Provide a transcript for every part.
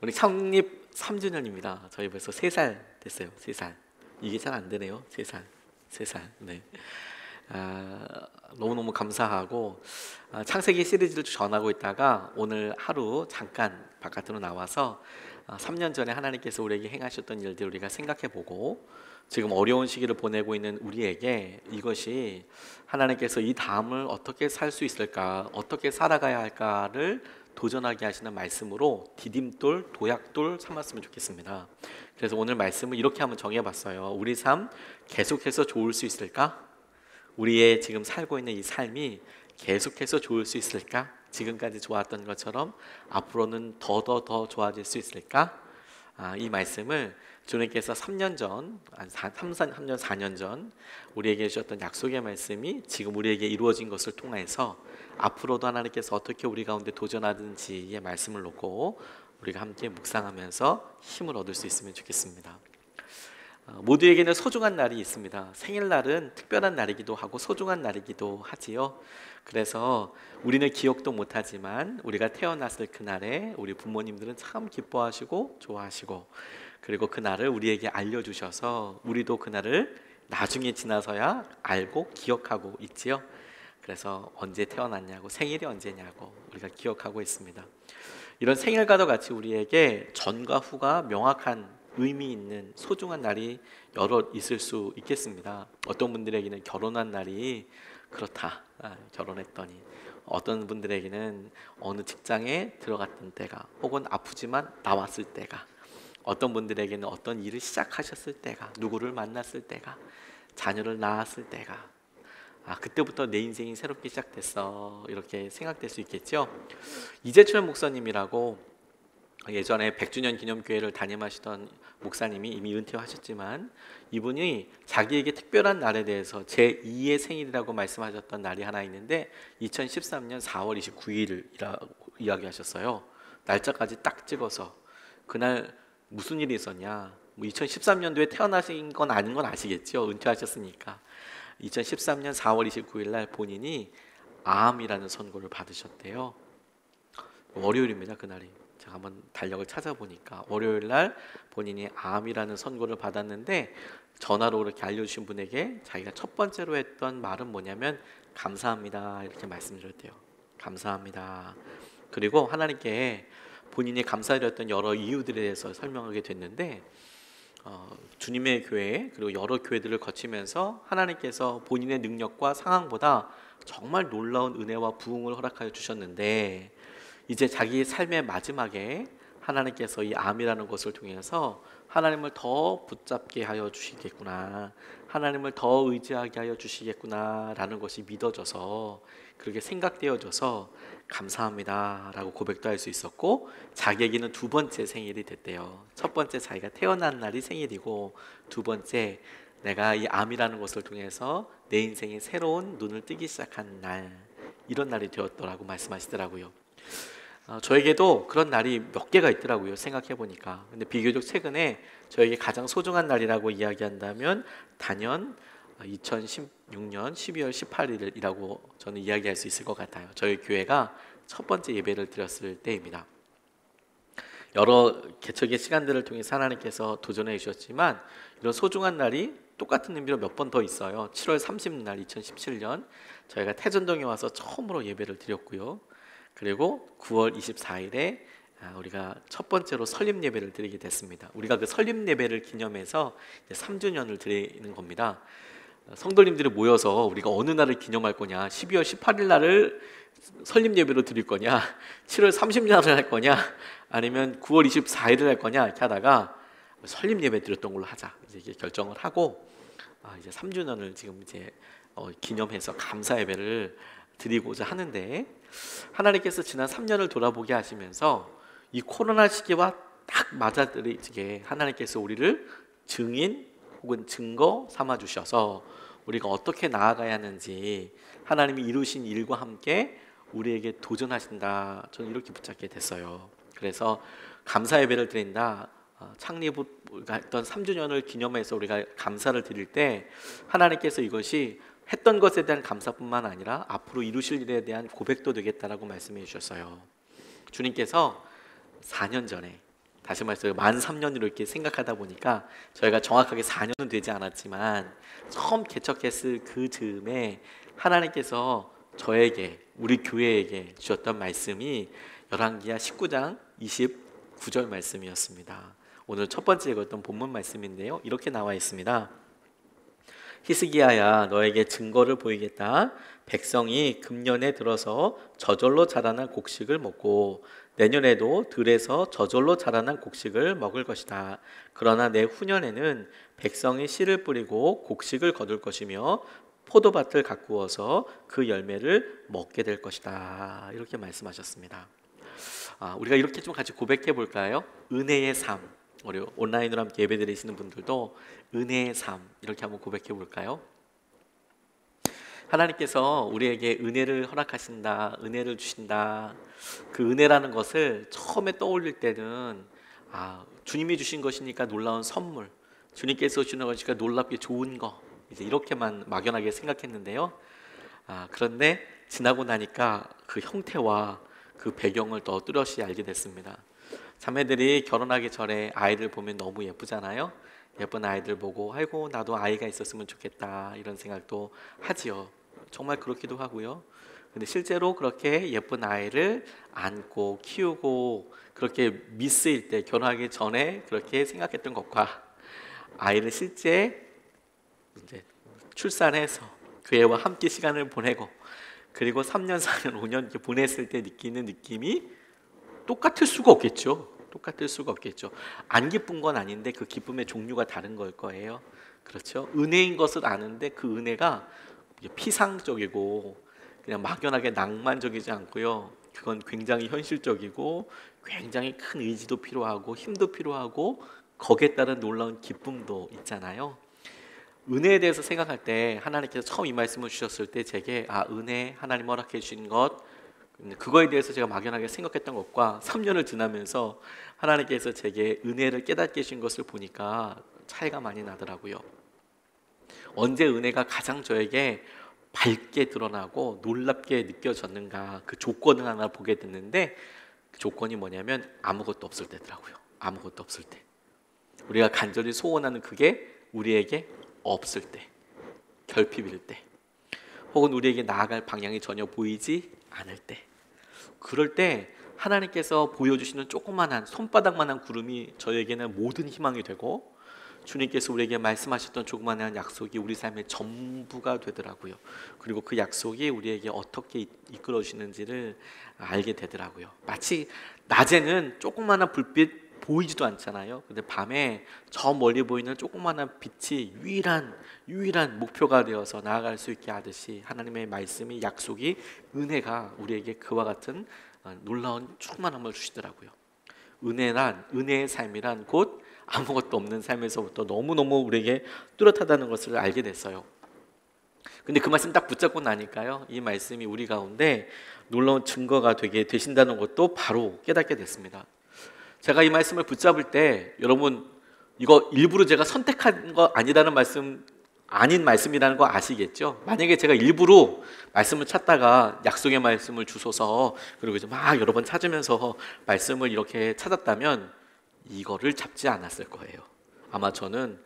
우리 창립 3주년입니다. 저희 벌써 3살 됐어요. 3살. 이게 잘 안 되네요. 3살. 3살. 네. 너무너무 감사하고 창세기 시리즈를 전하고 있다가 오늘 하루 잠깐 바깥으로 나와서 3년 전에 하나님께서 우리에게 행하셨던 일들 우리가 생각해보고 지금 어려운 시기를 보내고 있는 우리에게 이것이 하나님께서 이 다음을 어떻게 살 수 있을까, 어떻게 살아가야 할까를 도전하게 하시는 말씀으로 디딤돌, 도약돌 삼았으면 좋겠습니다. 그래서 오늘 말씀을 이렇게 한번 정해봤어요. 우리 삶 계속해서 좋을 수 있을까? 우리의 지금 살고 있는 이 삶이 계속해서 좋을 수 있을까? 지금까지 좋았던 것처럼 앞으로는 더 좋아질 수 있을까? 이 말씀을 주님께서 3년 전, 3년 4년 전 우리에게 주셨던 약속의 말씀이 지금 우리에게 이루어진 것을 통해서 앞으로도 하나님께서 어떻게 우리 가운데 도전하든지의 말씀을 놓고 우리가 함께 묵상하면서 힘을 얻을 수 있으면 좋겠습니다. 모두에게는 소중한 날이 있습니다. 생일날은 특별한 날이기도 하고 소중한 날이기도 하지요. 그래서 우리는 기억도 못하지만 우리가 태어났을 그날에 우리 부모님들은 참 기뻐하시고 좋아하시고 그리고 그날을 우리에게 알려주셔서 우리도 그날을 나중에 지나서야 알고 기억하고 있지요. 그래서 언제 태어났냐고, 생일이 언제냐고 우리가 기억하고 있습니다. 이런 생일과도 같이 우리에게 전과 후가 명확한 의미 있는 소중한 날이 여러 있을 수 있겠습니다. 어떤 분들에게는 결혼한 날이 그렇다, 결혼했더니, 어떤 분들에게는 어느 직장에 들어갔던 때가, 혹은 아프지만 나왔을 때가, 어떤 분들에게는 어떤 일을 시작하셨을 때가, 누구를 만났을 때가, 자녀를 낳았을 때가, 그때부터 내 인생이 새롭게 시작됐어, 이렇게 생각될 수 있겠죠. 이재철 목사님이라고 예전에 100주년 기념교회를 담임하시던 목사님이 이미 은퇴하셨지만 이분이 자기에게 특별한 날에 대해서 제2의 생일이라고 말씀하셨던 날이 하나 있는데 2013년 4월 29일이라고 이야기하셨어요. 날짜까지 딱 찍어서. 그날 무슨 일이 있었냐, 2013년도에 태어나신 건 아닌 건 아시겠죠. 은퇴하셨으니까. 2013년 4월 29일 날 본인이 암이라는 선고를 받으셨대요. 월요일입니다. 그날이. 제가 한번 달력을 찾아보니까 월요일 날 본인이 암이라는 선고를 받았는데 전화로 그렇게 알려주신 분에게 자기가 첫 번째로 했던 말은 뭐냐면 감사합니다, 이렇게 말씀드렸대요. 감사합니다. 그리고 하나님께 본인이 감사드렸던 여러 이유들에 대해서 설명하게 됐는데 주님의 교회 그리고 여러 교회들을 거치면서 하나님께서 본인의 능력과 상황보다 정말 놀라운 은혜와 부흥을 허락하여 주셨는데 이제 자기의 삶의 마지막에 하나님께서 이 암이라는 것을 통해서 하나님을 더 붙잡게 하여 주시겠구나, 하나님을 더 의지하게 하여 주시겠구나 라는 것이 믿어져서 그렇게 생각되어져서 감사합니다 라고 고백도 할 수 있었고, 자기에게는 두 번째 생일이 됐대요. 첫 번째 자기가 태어난 날이 생일이고, 두 번째 내가 이 암이라는 것을 통해서 내 인생에 새로운 눈을 뜨기 시작한 날, 이런 날이 되었더라고 말씀하시더라고요. 저에게도 그런 날이 몇 개가 있더라고요. 생각해보니까. 근데 비교적 최근에 저에게 가장 소중한 날이라고 이야기한다면 단연 2016년 12월 18일이라고 저는 이야기할 수 있을 것 같아요. 저희 교회가 첫 번째 예배를 드렸을 때입니다. 여러 개척의 시간들을 통해 하나님께서 도전해 주셨지만 이런 소중한 날이 똑같은 의미로 몇 번 더 있어요. 7월 30날 2017년 저희가 태전동에 와서 처음으로 예배를 드렸고요. 그리고 9월 24일에 우리가 첫 번째로 설립 예배를 드리게 됐습니다. 우리가 그 설립 예배를 기념해서 3주년을 드리는 겁니다. 성도님들이 모여서 우리가 어느 날을 기념할 거냐, 12월 18일 날을 설립 예배로 드릴 거냐, 7월 30일을 할 거냐, 아니면 9월 24일을 할 거냐 이렇게 하다가 설립 예배 드렸던 걸로 하자 이제 결정을 하고 이제 3주년을 지금 이제 기념해서 감사 예배를 드리고자 하는데, 하나님께서 지난 3년을 돌아보게 하시면서 이 코로나 시기와 딱 맞아들이게 하나님께서 우리를 증인 혹은 증거 삼아 주셔서 우리가 어떻게 나아가야 하는지 하나님이 이루신 일과 함께 우리에게 도전하신다, 저는 이렇게 붙잡게 됐어요. 그래서 감사 예배를 드린다, 창립을 했던 3주년을 기념해서 우리가 감사를 드릴 때 하나님께서 이것이 했던 것에 대한 감사뿐만 아니라 앞으로 이루실 일에 대한 고백도 되겠다라고 말씀해 주셨어요. 주님께서 4년 전에 다시 말해서 만 3년으로 이렇게 생각하다 보니까 저희가 정확하게 4년은 되지 않았지만 처음 개척했을 그 즈음에 하나님께서 저에게 우리 교회에게 주셨던 말씀이 열왕기하 19장 29절 말씀이었습니다. 오늘 첫 번째 읽었던 본문 말씀인데요. 이렇게 나와 있습니다. 히스기야야, 너에게 증거를 보이겠다. 백성이 금년에 들어서 저절로 자라난 곡식을 먹고 내년에도 들에서 저절로 자라난 곡식을 먹을 것이다. 그러나 내 후년에는 백성이 씨를 뿌리고 곡식을 거둘 것이며 포도밭을 가꾸어서 그 열매를 먹게 될 것이다. 이렇게 말씀하셨습니다. 우리가 이렇게 좀 같이 고백해 볼까요? 은혜의 삶. 우리 온라인으로 함께 예배 드리시는 분들도 은혜의 삶 이렇게 한번 고백해 볼까요? 하나님께서 우리에게 은혜를 허락하신다, 은혜를 주신다. 그 은혜라는 것을 처음에 떠올릴 때는 주님이 주신 것이니까 놀라운 선물, 주님께서 주시는 것이니까 놀랍게 좋은 거, 이제 이렇게만 막연하게 생각했는데요. 그런데 지나고 나니까 그 형태와 그 배경을 더 뚜렷이 알게 됐습니다. 자매들이 결혼하기 전에 아이들 보면 너무 예쁘잖아요. 예쁜 아이들 보고 아이고 나도 아이가 있었으면 좋겠다 이런 생각도 하지요. 정말 그렇기도 하고요. 근데 실제로 그렇게 예쁜 아이를 안고 키우고 그렇게 미스일 때 결혼하기 전에 그렇게 생각했던 것과 아이를 실제 이제 출산해서 그 애와 함께 시간을 보내고 그리고 3년, 4년, 5년 이렇게 보냈을 때 느끼는 느낌이 똑같을 수가 없겠죠. 똑같을 수가 없겠죠. 안 기쁜 건 아닌데 그 기쁨의 종류가 다른 걸 거예요. 그렇죠? 은혜인 것을 아는데 그 은혜가 피상적이고 그냥 막연하게 낭만적이지 않고요. 그건 굉장히 현실적이고 굉장히 큰 의지도 필요하고 힘도 필요하고 거기에 따른 놀라운 기쁨도 있잖아요. 은혜에 대해서 생각할 때 하나님께서 처음 이 말씀을 주셨을 때 제게 은혜 하나님 허락해 주신 것 그거에 대해서 제가 막연하게 생각했던 것과 3년을 지나면서 하나님께서 제게 은혜를 깨닫게 해주신 것을 보니까 차이가 많이 나더라고요. 언제 은혜가 가장 저에게 밝게 드러나고 놀랍게 느껴졌는가 그 조건을 하나 보게 됐는데 그 조건이 뭐냐면 아무것도 없을 때더라고요. 아무것도 없을 때 우리가 간절히 소원하는 그게 우리에게 없을 때, 결핍일 때, 혹은 우리에게 나아갈 방향이 전혀 보이지 않을 때, 그럴 때 하나님께서 보여주시는 조그만한 손바닥만한 구름이 저에게는 모든 희망이 되고 주님께서 우리에게 말씀하셨던 조그만한 약속이 우리 삶의 전부가 되더라고요. 그리고 그 약속이 우리에게 어떻게 이끌어 주시는지를 알게 되더라고요. 마치 낮에는 조그만한 불빛 보이지도 않잖아요. 근데 밤에 저 멀리 보이는 조그만한 빛이 유일한 목표가 되어서 나아갈 수 있게 하듯이 하나님의 말씀이 약속이 은혜가 우리에게 그와 같은 놀라운 충만함을 주시더라고요. 은혜의 삶이란 곧 아무것도 없는 삶에서부터 너무너무 우리에게 뚜렷하다는 것을 알게 됐어요. 근데 그 말씀 딱 붙잡고 나니까요, 이 말씀이 우리 가운데 놀라운 증거가 되게 되신다는 것도 바로 깨닫게 됐습니다. 제가 이 말씀을 붙잡을 때 여러분 이거 일부러 제가 선택한 거 아니라는 말씀 아닌 말씀이라는 거 아시겠죠? 만약에 제가 일부러 말씀을 찾다가 약속의 말씀을 주소서 그리고 이제 막 여러 번 찾으면서 말씀을 이렇게 찾았다면 이거를 잡지 않았을 거예요. 아마 저는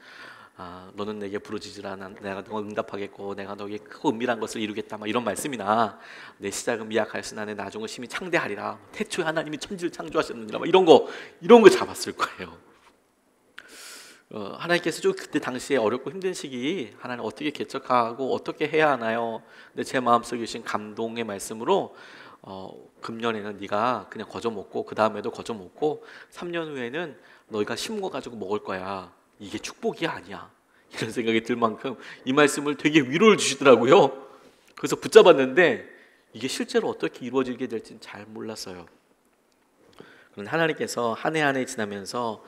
너는 내게 부르짖으라 내가 너 응답하겠고 내가 너에게 크고 은밀한 것을 이루겠다 막 이런 말씀이나 내 시작은 미약하였으나 내 나중은 심히 창대하리라 태초에 하나님이 천지를 창조하셨느니라 막 이런 거 잡았을 거예요. 하나님께서 좀 그때 당시에 어렵고 힘든 시기 하나님 어떻게 개척하고 어떻게 해야 하나요? 근데 제 마음속에 계신 감동의 말씀으로 금년에는 네가 그냥 거저 먹고 그 다음에도 거저 먹고 3년 후에는 너희가 심고 가지고 먹을 거야. 이게 축복이 아니야. 이런 생각이 들 만큼 이 말씀을 되게 위로를 주시더라고요. 그래서 붙잡았는데 이게 실제로 어떻게 이루어지게 될지는 잘 몰랐어요. 그런데 하나님께서 한 해 한 해 지나면서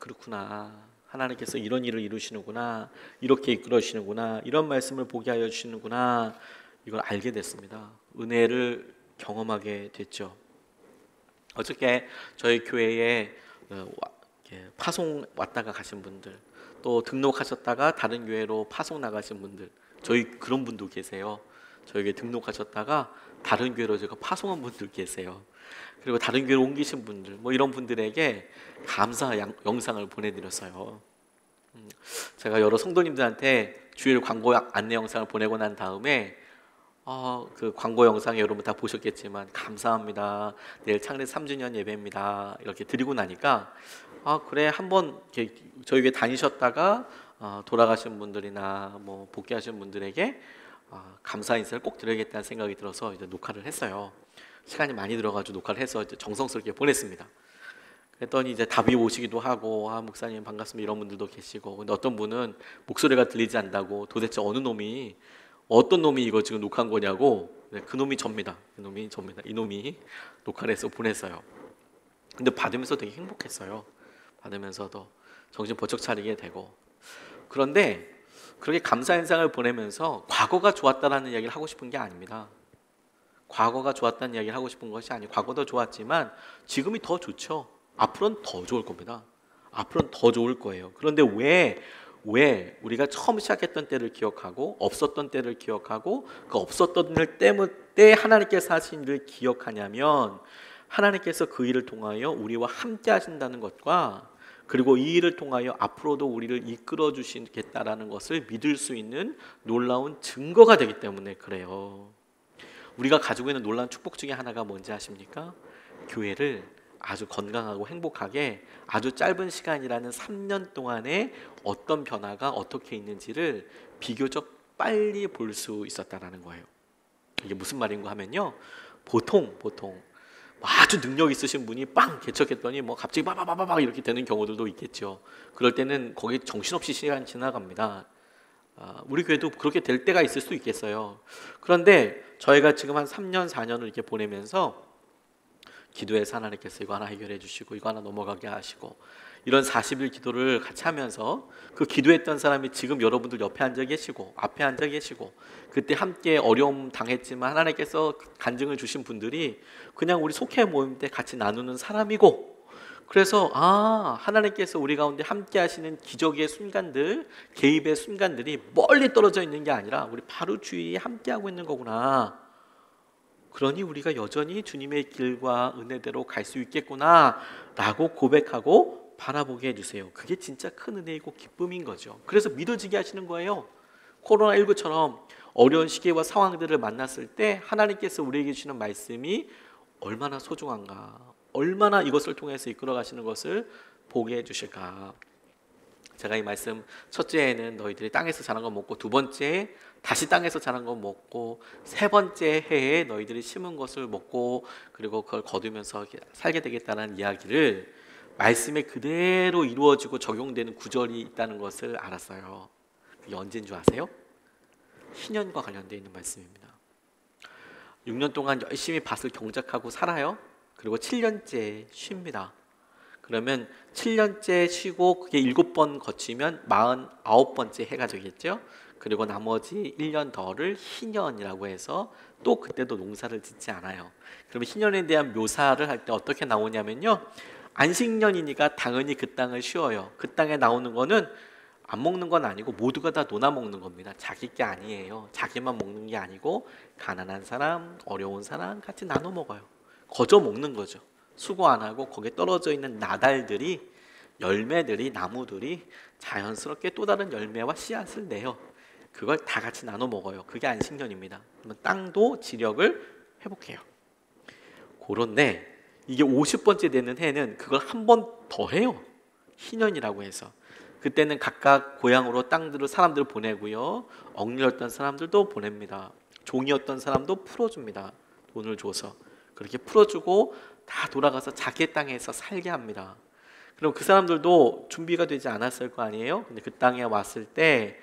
그렇구나. 하나님께서 이런 일을 이루시는구나. 이렇게 이끌어주시는구나. 이런 말씀을 보게 하여 주시는구나. 이걸 알게 됐습니다. 은혜를 경험하게 됐죠. 어저께 저희 교회에 파송 왔다가 가신 분들, 또 등록하셨다가 다른 교회로 파송 나가신 분들, 저희 그런 분도 계세요. 저에게 등록하셨다가 다른 교회로 제가 파송한 분들 계세요. 그리고 다른 교회로 옮기신 분들, 뭐 이런 분들에게 감사 영상을 보내드렸어요. 제가 여러 성도님들한테 주일 광고 안내 영상을 보내고 난 다음에 그 광고 영상 여러분 다 보셨겠지만 감사합니다. 내일 창립 3주년 예배입니다. 이렇게 드리고 나니까 그래 한번 저희 교회 다니셨다가 돌아가신 분들이나 뭐 복귀하신 분들에게 감사 인사를 꼭 드려야겠다는 생각이 들어서 이제 녹화를 했어요. 시간이 많이 들어가지고 녹화를 해서 이제 정성스럽게 보냈습니다. 그랬더니 이제 답이 오시기도 하고 목사님 반갑습니다 이런 분들도 계시고, 근데 어떤 분은 목소리가 들리지 않는다고 도대체 어떤 놈이 이거 지금 녹화한 거냐고. 그 놈이 접니다. 이놈이 녹화를 해서 보냈어요. 근데 받으면서 되게 행복했어요. 받으면서도 정신 번쩍 차리게 되고. 그런데 그렇게 감사 인상을 보내면서 과거가 좋았다라는 이야기를 하고 싶은 게 아닙니다. 과거가 좋았다는 이야기를 하고 싶은 것이 아니고, 과거도 좋았지만 지금이 더 좋죠. 앞으로는 더 좋을 겁니다. 앞으로는 더 좋을 거예요. 그런데 왜 우리가 처음 시작했던 때를 기억하고 없었던 때를 기억하고 그 없었던 일 때문에 하나님께서 하신 일을 기억하냐면, 하나님께서 그 일을 통하여 우리와 함께 하신다는 것과, 그리고 이 일을 통하여 앞으로도 우리를 이끌어 주시겠다라는 것을 믿을 수 있는 놀라운 증거가 되기 때문에 그래요. 우리가 가지고 있는 놀라운 축복 중에 하나가 뭔지 아십니까? 교회를 아주 건강하고 행복하게 아주 짧은 시간이라는 3년 동안에 어떤 변화가 어떻게 있는지를 비교적 빨리 볼 수 있었다라는 거예요. 이게 무슨 말인가 하면요, 보통 아주 능력 있으신 분이 빵 개척했더니 뭐 갑자기 바바바바박 이렇게 되는 경우들도 있겠죠. 그럴 때는 거기 정신없이 시간이 지나갑니다. 우리 교회도 그렇게 될 때가 있을 수 있겠어요. 그런데 저희가 지금 한 3년 4년을 이렇게 보내면서 기도해서 하나님께서 이거 하나 해결해 주시고 이거 하나 넘어가게 하시고, 이런 40일 기도를 같이 하면서 그 기도했던 사람이 지금 여러분들 옆에 앉아 계시고 앞에 앉아 계시고, 그때 함께 어려움 당했지만 하나님께서 간증을 주신 분들이 그냥 우리 속회 모임 때 같이 나누는 사람이고, 그래서 하나님께서 우리 가운데 함께 하시는 기적의 순간들, 개입의 순간들이 멀리 떨어져 있는 게 아니라 우리 바로 주위에 함께 하고 있는 거구나. 그러니 우리가 여전히 주님의 길과 은혜대로 갈 수 있겠구나 라고 고백하고 바라보게 해주세요. 그게 진짜 큰 은혜이고 기쁨인 거죠. 그래서 믿어지게 하시는 거예요. 코로나19처럼 어려운 시기와 상황들을 만났을 때 하나님께서 우리에게 주시는 말씀이 얼마나 소중한가, 얼마나 이것을 통해서 이끌어 가시는 것을 보게 해주실까. 제가 이 말씀, 첫째에는 너희들이 땅에서 자란 거 먹고, 두 번째에 다시 땅에서 자란 거 먹고, 세 번째 해에 너희들이 심은 것을 먹고 그리고 그걸 거두면서 살게 되겠다는 이야기를 말씀에 그대로 이루어지고 적용되는 구절이 있다는 것을 알았어요. 그게 언제인 줄 아세요? 희년과 관련되어 있는 말씀입니다. 6년 동안 열심히 밭을 경작하고 살아요. 그리고 7년째 쉽니다. 그러면 7년째 쉬고 그게 7번 거치면 49번째 해가 되겠죠. 그리고 나머지 1년 더를 희년이라고 해서 또 그때도 농사를 짓지 않아요. 그러면 희년에 대한 묘사를 할 때 어떻게 나오냐면요, 안식년이니까 당연히 그 땅을 쉬어요. 그 땅에 나오는 거는 안 먹는 건 아니고 모두가 다 논아 먹는 겁니다. 자기 게 아니에요. 자기만 먹는 게 아니고 가난한 사람, 어려운 사람 같이 나눠 먹어요. 거저 먹는 거죠. 수고 안 하고 거기에 떨어져 있는 나달들이, 열매들이, 나무들이 자연스럽게 또 다른 열매와 씨앗을 내요. 그걸 다 같이 나눠 먹어요. 그게 안식년입니다. 그러면 땅도 지력을 회복해요. 그런데 이게 50번째 되는 해는 그걸 한 번 더 해요. 희년이라고 해서. 그때는 각각 고향으로 땅들을 사람들을 보내고요, 억눌렸던 사람들도 보냅니다. 종이었던 사람도 풀어줍니다. 돈을 줘서 그렇게 풀어주고 다 돌아가서 자기 땅에서 살게 합니다. 그럼 그 사람들도 준비가 되지 않았을 거 아니에요? 근데 그 땅에 왔을 때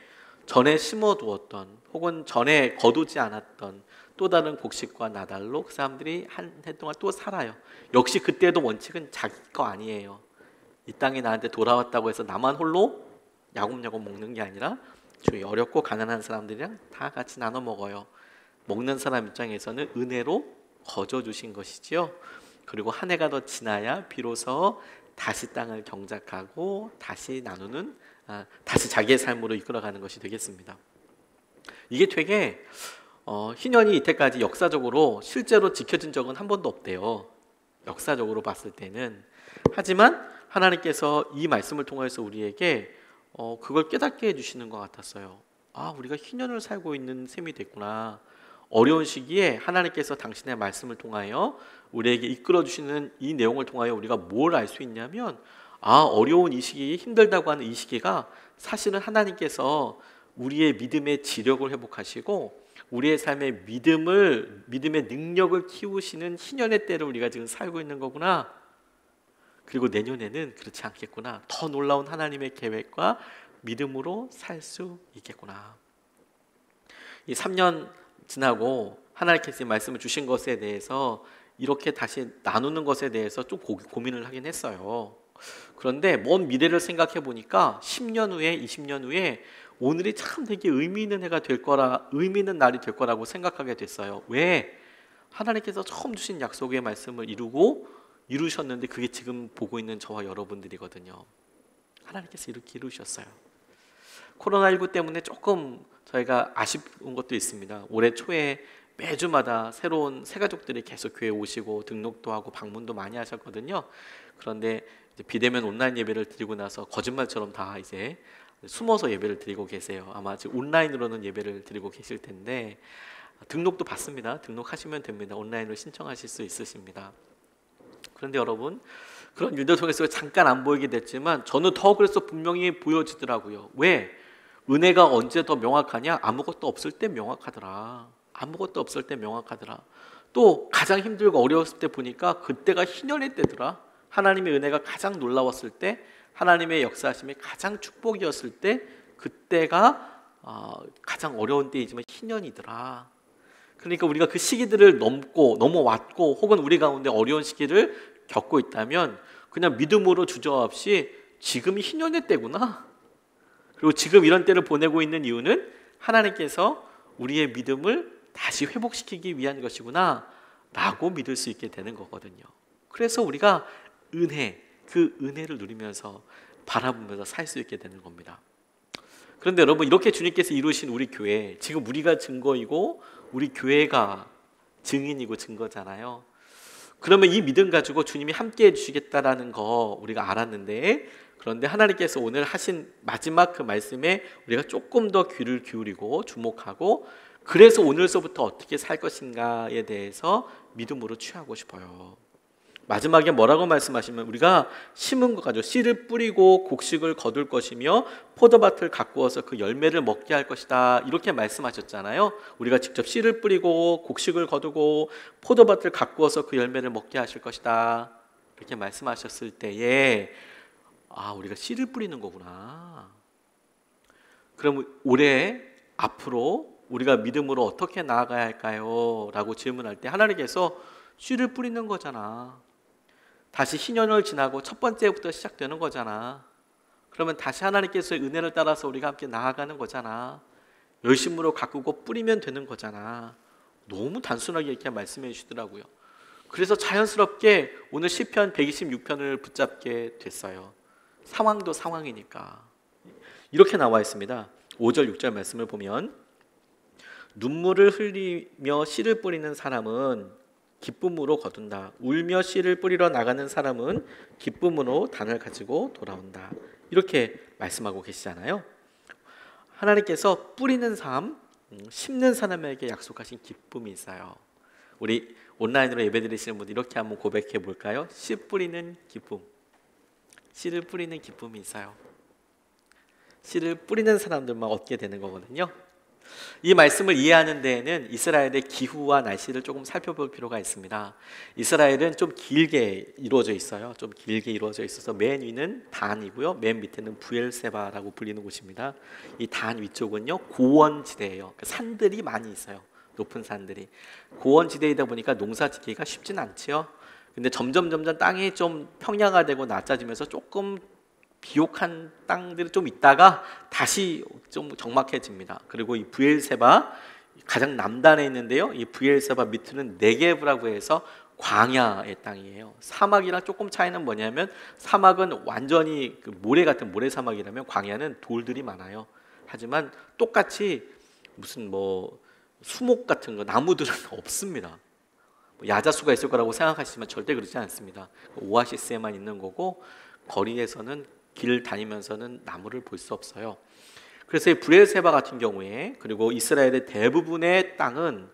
전에 심어두었던 혹은 전에 거두지 않았던 또 다른 곡식과 나달로 그 사람들이 한 해 동안 또 살아요. 역시 그때도 원칙은 자기 거 아니에요. 이 땅에 나한테 돌아왔다고 해서 나만 홀로 야곱야곱 먹는 게 아니라 주위 어렵고 가난한 사람들이랑 다 같이 나눠 먹어요. 먹는 사람 입장에서는 은혜로 거저 주신 것이지요. 그리고 한 해가 더 지나야 비로소 다시 땅을 경작하고 다시 나누는, 다시 자기의 삶으로 이끌어가는 것이 되겠습니다. 이게 되게 희년이 이때까지 역사적으로 실제로 지켜진 적은 한 번도 없대요. 역사적으로 봤을 때는. 하지만 하나님께서 이 말씀을 통해서 우리에게 그걸 깨닫게 해주시는 것 같았어요. 아, 우리가 희년을 살고 있는 셈이 됐구나. 어려운 시기에 하나님께서 당신의 말씀을 통하여 우리에게 이끌어 주시는 이 내용을 통하여 우리가 뭘 알 수 있냐면, 아, 어려운 이 시기, 힘들다고 하는 이 시기가 사실은 하나님께서 우리의 믿음의 지력을 회복하시고 우리의 삶의 믿음의 능력을 키우시는 희년의 때를 우리가 지금 살고 있는 거구나. 그리고 내년에는 그렇지 않겠구나. 더 놀라운 하나님의 계획과 믿음으로 살 수 있겠구나. 이 3년 지나고 하나님께서 말씀을 주신 것에 대해서 이렇게 다시 나누는 것에 대해서 좀 고민을 하긴 했어요. 그런데 먼 미래를 생각해 보니까 10년 후에 20년 후에 오늘이 참 되게 의미 있는 의미 있는 날이 될 거라고 생각하게 됐어요. 왜? 하나님께서 처음 주신 약속의 말씀을 이루셨는데 그게 지금 보고 있는 저와 여러분들이거든요. 하나님께서 이렇게 이루셨어요. 코로나19 때문에 조금 저희가 아쉬운 것도 있습니다. 올해 초에 매주마다 새로운 새가족들이 계속 교회에 오시고 등록도 하고 방문도 많이 하셨거든요. 그런데 이제 비대면 온라인 예배를 드리고 나서 거짓말처럼 다 이제 숨어서 예배를 드리고 계세요. 아마 지금 온라인으로는 예배를 드리고 계실 텐데 등록도 받습니다. 등록하시면 됩니다. 온라인으로 신청하실 수 있으십니다. 그런데 여러분, 그런 일들 통해서 잠깐 안 보이게 됐지만 저는 더 그래서 분명히 보여지더라고요. 왜? 은혜가 언제 더 명확하냐? 아무것도 없을 때 명확하더라. 아무것도 없을 때 명확하더라. 또 가장 힘들고 어려웠을 때 보니까 그때가 희년의 때더라. 하나님의 은혜가 가장 놀라웠을 때, 하나님의 역사하심이 가장 축복이었을 때, 그때가 가장 어려운 때이지만 희년이더라. 그러니까 우리가 그 시기들을 넘어왔고 혹은 우리 가운데 어려운 시기를 겪고 있다면 그냥 믿음으로 주저없이 지금이 희년의 때구나. 그리고 지금 이런 때를 보내고 있는 이유는 하나님께서 우리의 믿음을 다시 회복시키기 위한 것이구나 라고 믿을 수 있게 되는 거거든요. 그래서 우리가 그 은혜를 누리면서 바라보면서 살 수 있게 되는 겁니다. 그런데 여러분, 이렇게 주님께서 이루신 우리 교회, 지금 우리가 증거이고 우리 교회가 증인이고 증거잖아요. 그러면 이 믿음 가지고 주님이 함께 해주시겠다라는 거 우리가 알았는데, 그런데 하나님께서 오늘 하신 마지막 그 말씀에 우리가 조금 더 귀를 기울이고 주목하고, 그래서 오늘서부터 어떻게 살 것인가에 대해서 믿음으로 취하고 싶어요. 마지막에 뭐라고 말씀하시면, 우리가 심은 것 가지고 씨를 뿌리고 곡식을 거둘 것이며 포도밭을 가꾸어서 그 열매를 먹게 할 것이다, 이렇게 말씀하셨잖아요. 우리가 직접 씨를 뿌리고 곡식을 거두고 포도밭을 가꾸어서 그 열매를 먹게 하실 것이다, 이렇게 말씀하셨을 때에 우리가 씨를 뿌리는 거구나. 그럼 올해 앞으로 우리가 믿음으로 어떻게 나아가야 할까요? 라고 질문할 때 하나님께서 씨를 뿌리는 거잖아. 다시 희년을 지나고 첫 번째부터 시작되는 거잖아. 그러면 다시 하나님께서의 은혜를 따라서 우리가 함께 나아가는 거잖아. 열심으로 가꾸고 뿌리면 되는 거잖아. 너무 단순하게 이렇게 말씀해 주시더라고요. 그래서 자연스럽게 오늘 시편 126편을 붙잡게 됐어요. 상황도 상황이니까. 이렇게 나와 있습니다. 5절 6절 말씀을 보면, 눈물을 흘리며 씨를 뿌리는 사람은 기쁨으로 거둔다. 울며 씨를 뿌리러 나가는 사람은 기쁨으로 단을 가지고 돌아온다. 이렇게 말씀하고 계시잖아요. 하나님께서 뿌리는 삶, 심는 사람에게 약속하신 기쁨이 있어요. 우리 온라인으로 예배드리시는 분들 이렇게 한번 고백해 볼까요? 씨 뿌리는 기쁨, 씨를 뿌리는 기쁨이 있어요. 씨를 뿌리는 사람들만 얻게 되는 거거든요. 이 말씀을 이해하는 데에는 이스라엘의 기후와 날씨를 조금 살펴볼 필요가 있습니다. 이스라엘은 좀 길게 이루어져 있어요. 좀 길게 이루어져 있어서 맨 위는 단이고요, 맨 밑에는 부엘세바라고 불리는 곳입니다. 이 단 위쪽은요 고원지대예요. 산들이 많이 있어요. 높은 산들이. 고원지대이다 보니까 농사짓기가 쉽진 않지요. 근데 점점 땅이 좀 평야화되고 낮아지면서 조금 비옥한 땅들이 좀 있다가 다시 좀 적막해집니다. 그리고 이 부엘세바 가장 남단에 있는데요, 이 부엘세바 밑에는 네게브라고 해서 광야의 땅이에요. 사막이랑 조금 차이는 뭐냐면, 사막은 완전히 그 모래 같은 모래 사막이라면 광야는 돌들이 많아요. 하지만 똑같이 무슨 수목 같은 거 나무들은 없습니다. 야자수가 있을 거라고 생각하시지만 절대 그렇지 않습니다. 오아시스에만 있는 거고 거리에서는 길 다니면서는 나무를 볼 수 없어요. 그래서 이 브레세바 같은 경우에 그리고 이스라엘의 대부분의 땅은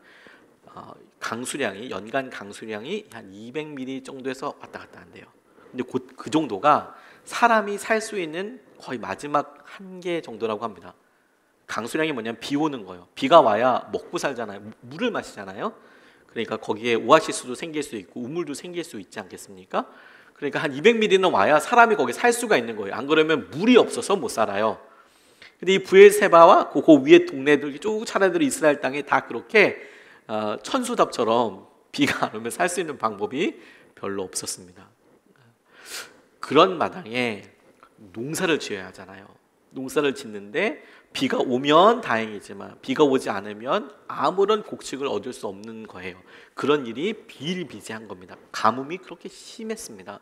강수량이 연간 강수량이 한 200mm 정도에서 왔다 갔다 한대요. 근데 곧 그 정도가 사람이 살 수 있는 거의 마지막 한계 정도라고 합니다. 강수량이 뭐냐면 비 오는 거예요. 비가 와야 먹고 살잖아요. 물을 마시잖아요. 그러니까 거기에 오아시스도 생길 수 있고 우물도 생길 수 있지 않겠습니까? 그러니까 한 200mm는 와야 사람이 거기 살 수가 있는 거예요. 안 그러면 물이 없어서 못 살아요. 근데 이 브엘세바와 그 위에 동네들 쭉 차례대로 이스라엘 땅에 다 그렇게 천수답처럼 비가 안 오면 살 수 있는 방법이 별로 없었습니다. 그런 마당에 농사를 지어야 하잖아요. 농사를 짓는데 비가 오면 다행이지만 비가 오지 않으면 아무런 곡식을 얻을 수 없는 거예요. 그런 일이 비일비재한 겁니다. 가뭄이 그렇게 심했습니다.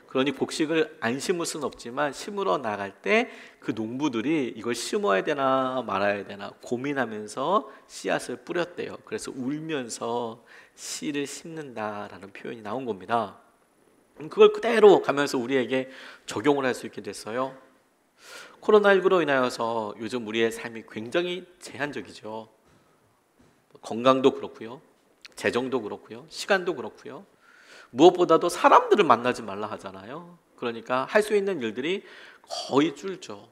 그러니 곡식을 안 심을 수는 없지만 심으러 나갈 때 그 농부들이 이걸 심어야 되나 말아야 되나 고민하면서 씨앗을 뿌렸대요. 그래서 울면서 씨를 심는다라는 표현이 나온 겁니다. 그걸 그대로 가면서 우리에게 적용을 할 수 있게 됐어요. 코로나19로 인하여서 요즘 우리의 삶이 굉장히 제한적이죠. 건강도 그렇고요, 재정도 그렇고요, 시간도 그렇고요. 무엇보다도 사람들을 만나지 말라 하잖아요. 그러니까 할 수 있는 일들이 거의 줄죠.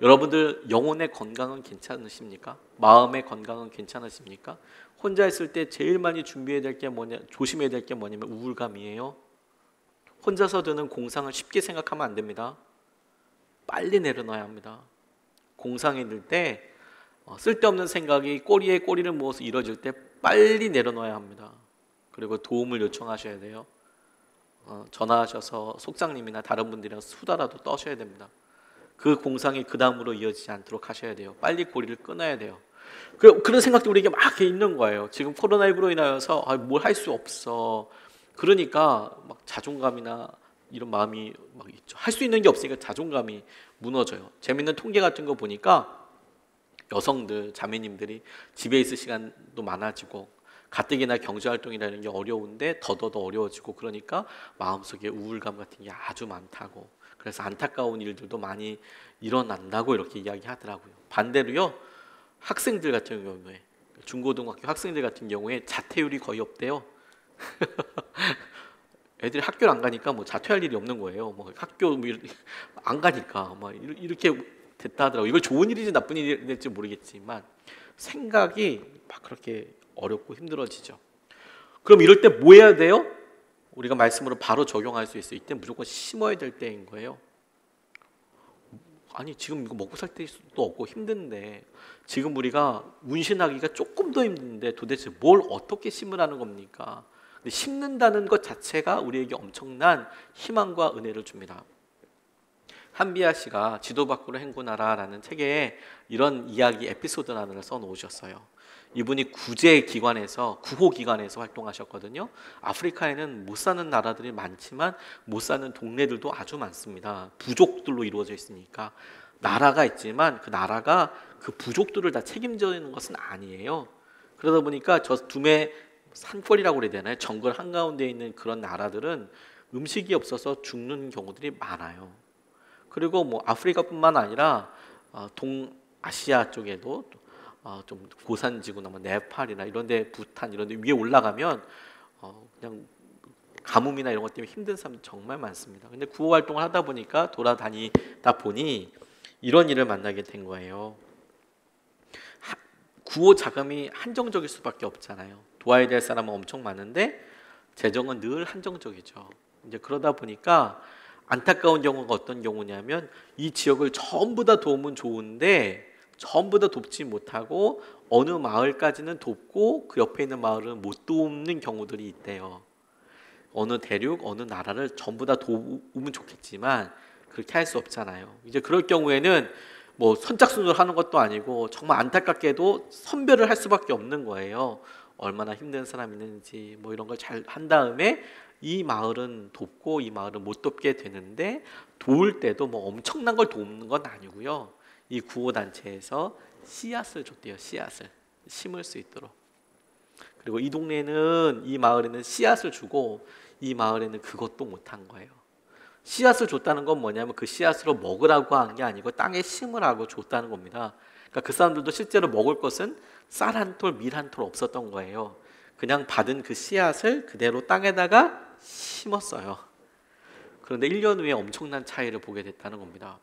여러분들 영혼의 건강은 괜찮으십니까? 마음의 건강은 괜찮으십니까? 혼자 있을 때 제일 많이 준비해야 될 게 뭐냐, 조심해야 될 게 뭐냐면 우울감이에요. 혼자서 드는 공상을 쉽게 생각하면 안 됩니다. 빨리 내려놔야 합니다. 공상이 들 때 쓸데없는 생각이 꼬리에 꼬리를 모아서 이뤄질 때 빨리 내려놔야 합니다. 그리고 도움을 요청하셔야 돼요. 전화하셔서 속장님이나 다른 분들이랑 수다라도 떠셔야 됩니다. 그 공상이 그 다음으로 이어지지 않도록 하셔야 돼요. 빨리 고리를 끊어야 돼요. 그런 생각도 우리에게 막 있는 거예요. 지금 코로나19로 인하여서 뭘 할 수 없어. 그러니까 막 자존감이나 이런 마음이 막 있죠. 할 수 있는 게 없으니까 자존감이 무너져요. 재밌는 통계 같은 거 보니까 여성들, 자매님들이 집에 있을 시간도 많아지고 가뜩이나 경제활동이라는 게 어려운데 더더더 어려워지고 그러니까 마음속에 우울감 같은 게 아주 많다고, 그래서 안타까운 일들도 많이 일어난다고 이렇게 이야기하더라고요. 반대로요, 학생들 같은 경우에 중고등학교 학생들 같은 경우에 자퇴율이 거의 없대요. 애들이 학교를 안 가니까 뭐 자퇴할 일이 없는 거예요. 뭐 학교 안 가니까 막 이렇게 됐다 하더라고요. 이걸 좋은 일인지 나쁜 일인지 모르겠지만 생각이 막 그렇게 어렵고 힘들어지죠. 그럼 이럴 때 뭐 해야 돼요? 우리가 말씀으로 바로 적용할 수 있어요. 이때 무조건 심어야 될 때인 거예요. 아니 지금 이거 먹고 살 때도 없고 힘든데 지금 우리가 운신하기가 조금 더 힘든데 도대체 뭘 어떻게 심으라는 겁니까? 근데 심는다는 것 자체가 우리에게 엄청난 희망과 은혜를 줍니다. 한비아 씨가 지도 밖으로 행군하라라는 책에 이런 이야기 에피소드 하나를 써놓으셨어요. 이분이 구제기관에서 구호기관에서 활동하셨거든요. 아프리카에는 못 사는 나라들이 많지만 못 사는 동네들도 아주 많습니다. 부족들로 이루어져 있으니까 나라가 있지만 그 나라가 그 부족들을 다 책임지는 것은 아니에요. 그러다 보니까 저 두메 산골이라고 그래야 되나요? 정글 한가운데 있는 그런 나라들은 음식이 없어서 죽는 경우들이 많아요. 그리고 뭐 아프리카뿐만 아니라 동아시아 쪽에도 좀 고산지구나 뭐 네팔이나 이런데 부탄 이런데 위에 올라가면 그냥 가뭄이나 이런 것 때문에 힘든 사람들 정말 많습니다. 근데 구호 활동을 하다 보니까 돌아다니다 보니 이런 일을 만나게 된 거예요. 구호 자금이 한정적일 수밖에 없잖아요. 도와야 될 사람은 엄청 많은데 재정은 늘 한정적이죠. 이제 그러다 보니까 안타까운 경우가 어떤 경우냐면 이 지역을 전부 다 도우면 좋은데 전부 다 돕지 못하고 어느 마을까지는 돕고 그 옆에 있는 마을은 못 돕는 경우들이 있대요. 어느 대륙, 어느 나라를 전부 다 도우면 좋겠지만 그렇게 할 수 없잖아요. 이제 그럴 경우에는 뭐 선착순으로 하는 것도 아니고 정말 안타깝게도 선별을 할 수밖에 없는 거예요. 얼마나 힘든 사람이 있는지 뭐 이런 걸 잘 한 다음에 이 마을은 돕고 이 마을은 못 돕게 되는데 도울 때도 뭐 엄청난 걸 돕는 건 아니고요. 이 구호단체에서 씨앗을 줬대요. 씨앗을 심을 수 있도록. 그리고 이 동네는 이 마을에는 씨앗을 주고 이 마을에는 그것도 못한 거예요. 씨앗을 줬다는 건 뭐냐면 그 씨앗으로 먹으라고 한 게 아니고 땅에 심으라고 줬다는 겁니다. 그러니까 그 사람들도 실제로 먹을 것은 쌀 한 톨, 밀 한 톨 없었던 거예요. 그냥 받은 그 씨앗을 그대로 땅에다가 심었어요. 그런데 1년 후에 엄청난 차이를 보게 됐다는 겁니다.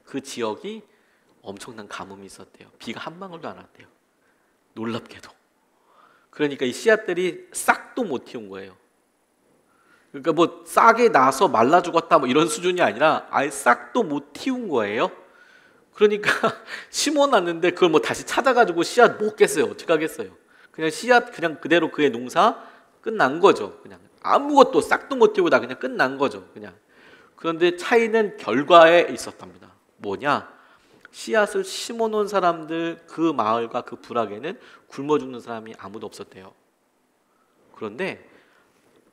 그 지역이 엄청난 가뭄이 있었대요. 비가 한 방울도 안 왔대요. 놀랍게도. 그러니까 이 씨앗들이 싹도 못 틔운 거예요. 그러니까 뭐 싹이 나서 말라 죽었다 뭐 이런 수준이 아니라 아예 싹도 못 틔운 거예요. 그러니까 심어놨는데 그걸 뭐 다시 찾아가지고 씨앗 먹겠어요? 어떻게 하겠어요? 그냥 씨앗 그냥 그대로 그의 농사 끝난 거죠. 그냥 아무것도 싹도 못 틔우고 다 그냥 끝난 거죠. 그냥. 그런데 차이는 결과에 있었답니다. 뭐냐? 씨앗을 심어놓은 사람들 그 마을과 그 부락에는 굶어 죽는 사람이 아무도 없었대요. 그런데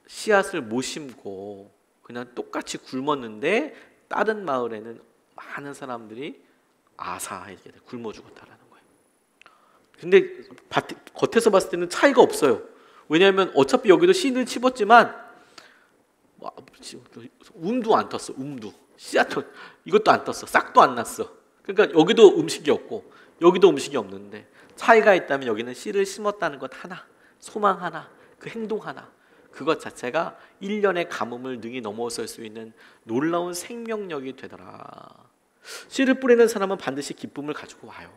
씨앗을 못 심고 그냥 똑같이 굶었는데 다른 마을에는 많은 사람들이 아사하게 굶어 죽었다라는 거예요. 근데 겉에서 봤을 때는 차이가 없어요. 왜냐하면 어차피 여기도 씨는 심었지만 움도 안 떴어. 움도 씨앗도 이것도 안 떴어. 싹도 안 났어. 그러니까 여기도 음식이 없고 여기도 음식이 없는데 차이가 있다면 여기는 씨를 심었다는 것 하나, 소망 하나, 그 행동 하나, 그것 자체가 1년의 가뭄을 능히 넘어설 수 있는 놀라운 생명력이 되더라. 씨를 뿌리는 사람은 반드시 기쁨을 가지고 와요.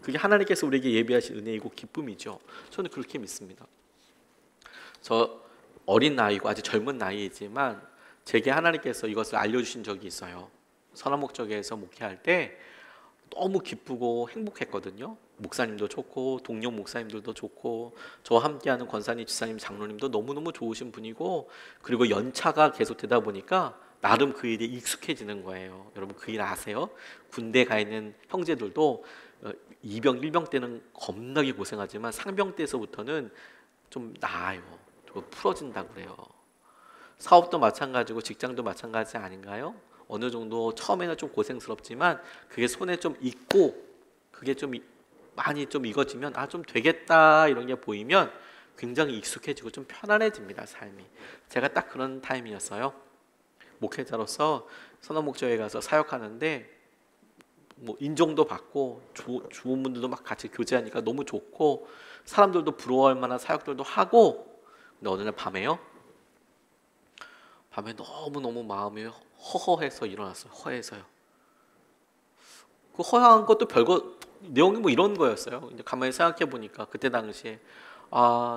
그게 하나님께서 우리에게 예비하신 은혜이고 기쁨이죠. 저는 그렇게 믿습니다. 저 어린 나이고 아주 젊은 나이이지만 제게 하나님께서 이것을 알려주신 적이 있어요. 선화목적에서 목회할 때 너무 기쁘고 행복했거든요. 목사님도 좋고 동료 목사님들도 좋고 저와 함께하는 권사님, 지사님, 장로님도 너무너무 좋으신 분이고 그리고 연차가 계속되다 보니까 나름 그 일에 익숙해지는 거예요. 여러분 그 일 아세요? 군대 가 있는 형제들도 이병, 일병 때는 겁나게 고생하지만 상병 때서부터는 좀 나아요. 좀 풀어진다고 그래요. 사업도 마찬가지고 직장도 마찬가지 아닌가요? 어느 정도 처음에는 좀 고생스럽지만 그게 손에 좀 익고 그게 좀 많이 좀 익어지면 좀 되겠다 이런 게 보이면 굉장히 익숙해지고 좀 편안해집니다, 삶이. 제가 딱 그런 타임이었어요. 목회자로서 선언목적에 가서 사역하는데 뭐 인정도 받고 좋은 분들도 막 같이 교제하니까 너무 좋고 사람들도 부러워할 만한 사역들도 하고 근데 어느 날 밤에 너무너무 마음이 허허해서 일어났어요. 허해서요. 그 허해한 것도 별거 내용이 뭐 이런 거였어요. 이제 가만히 생각해 보니까 그때 당시에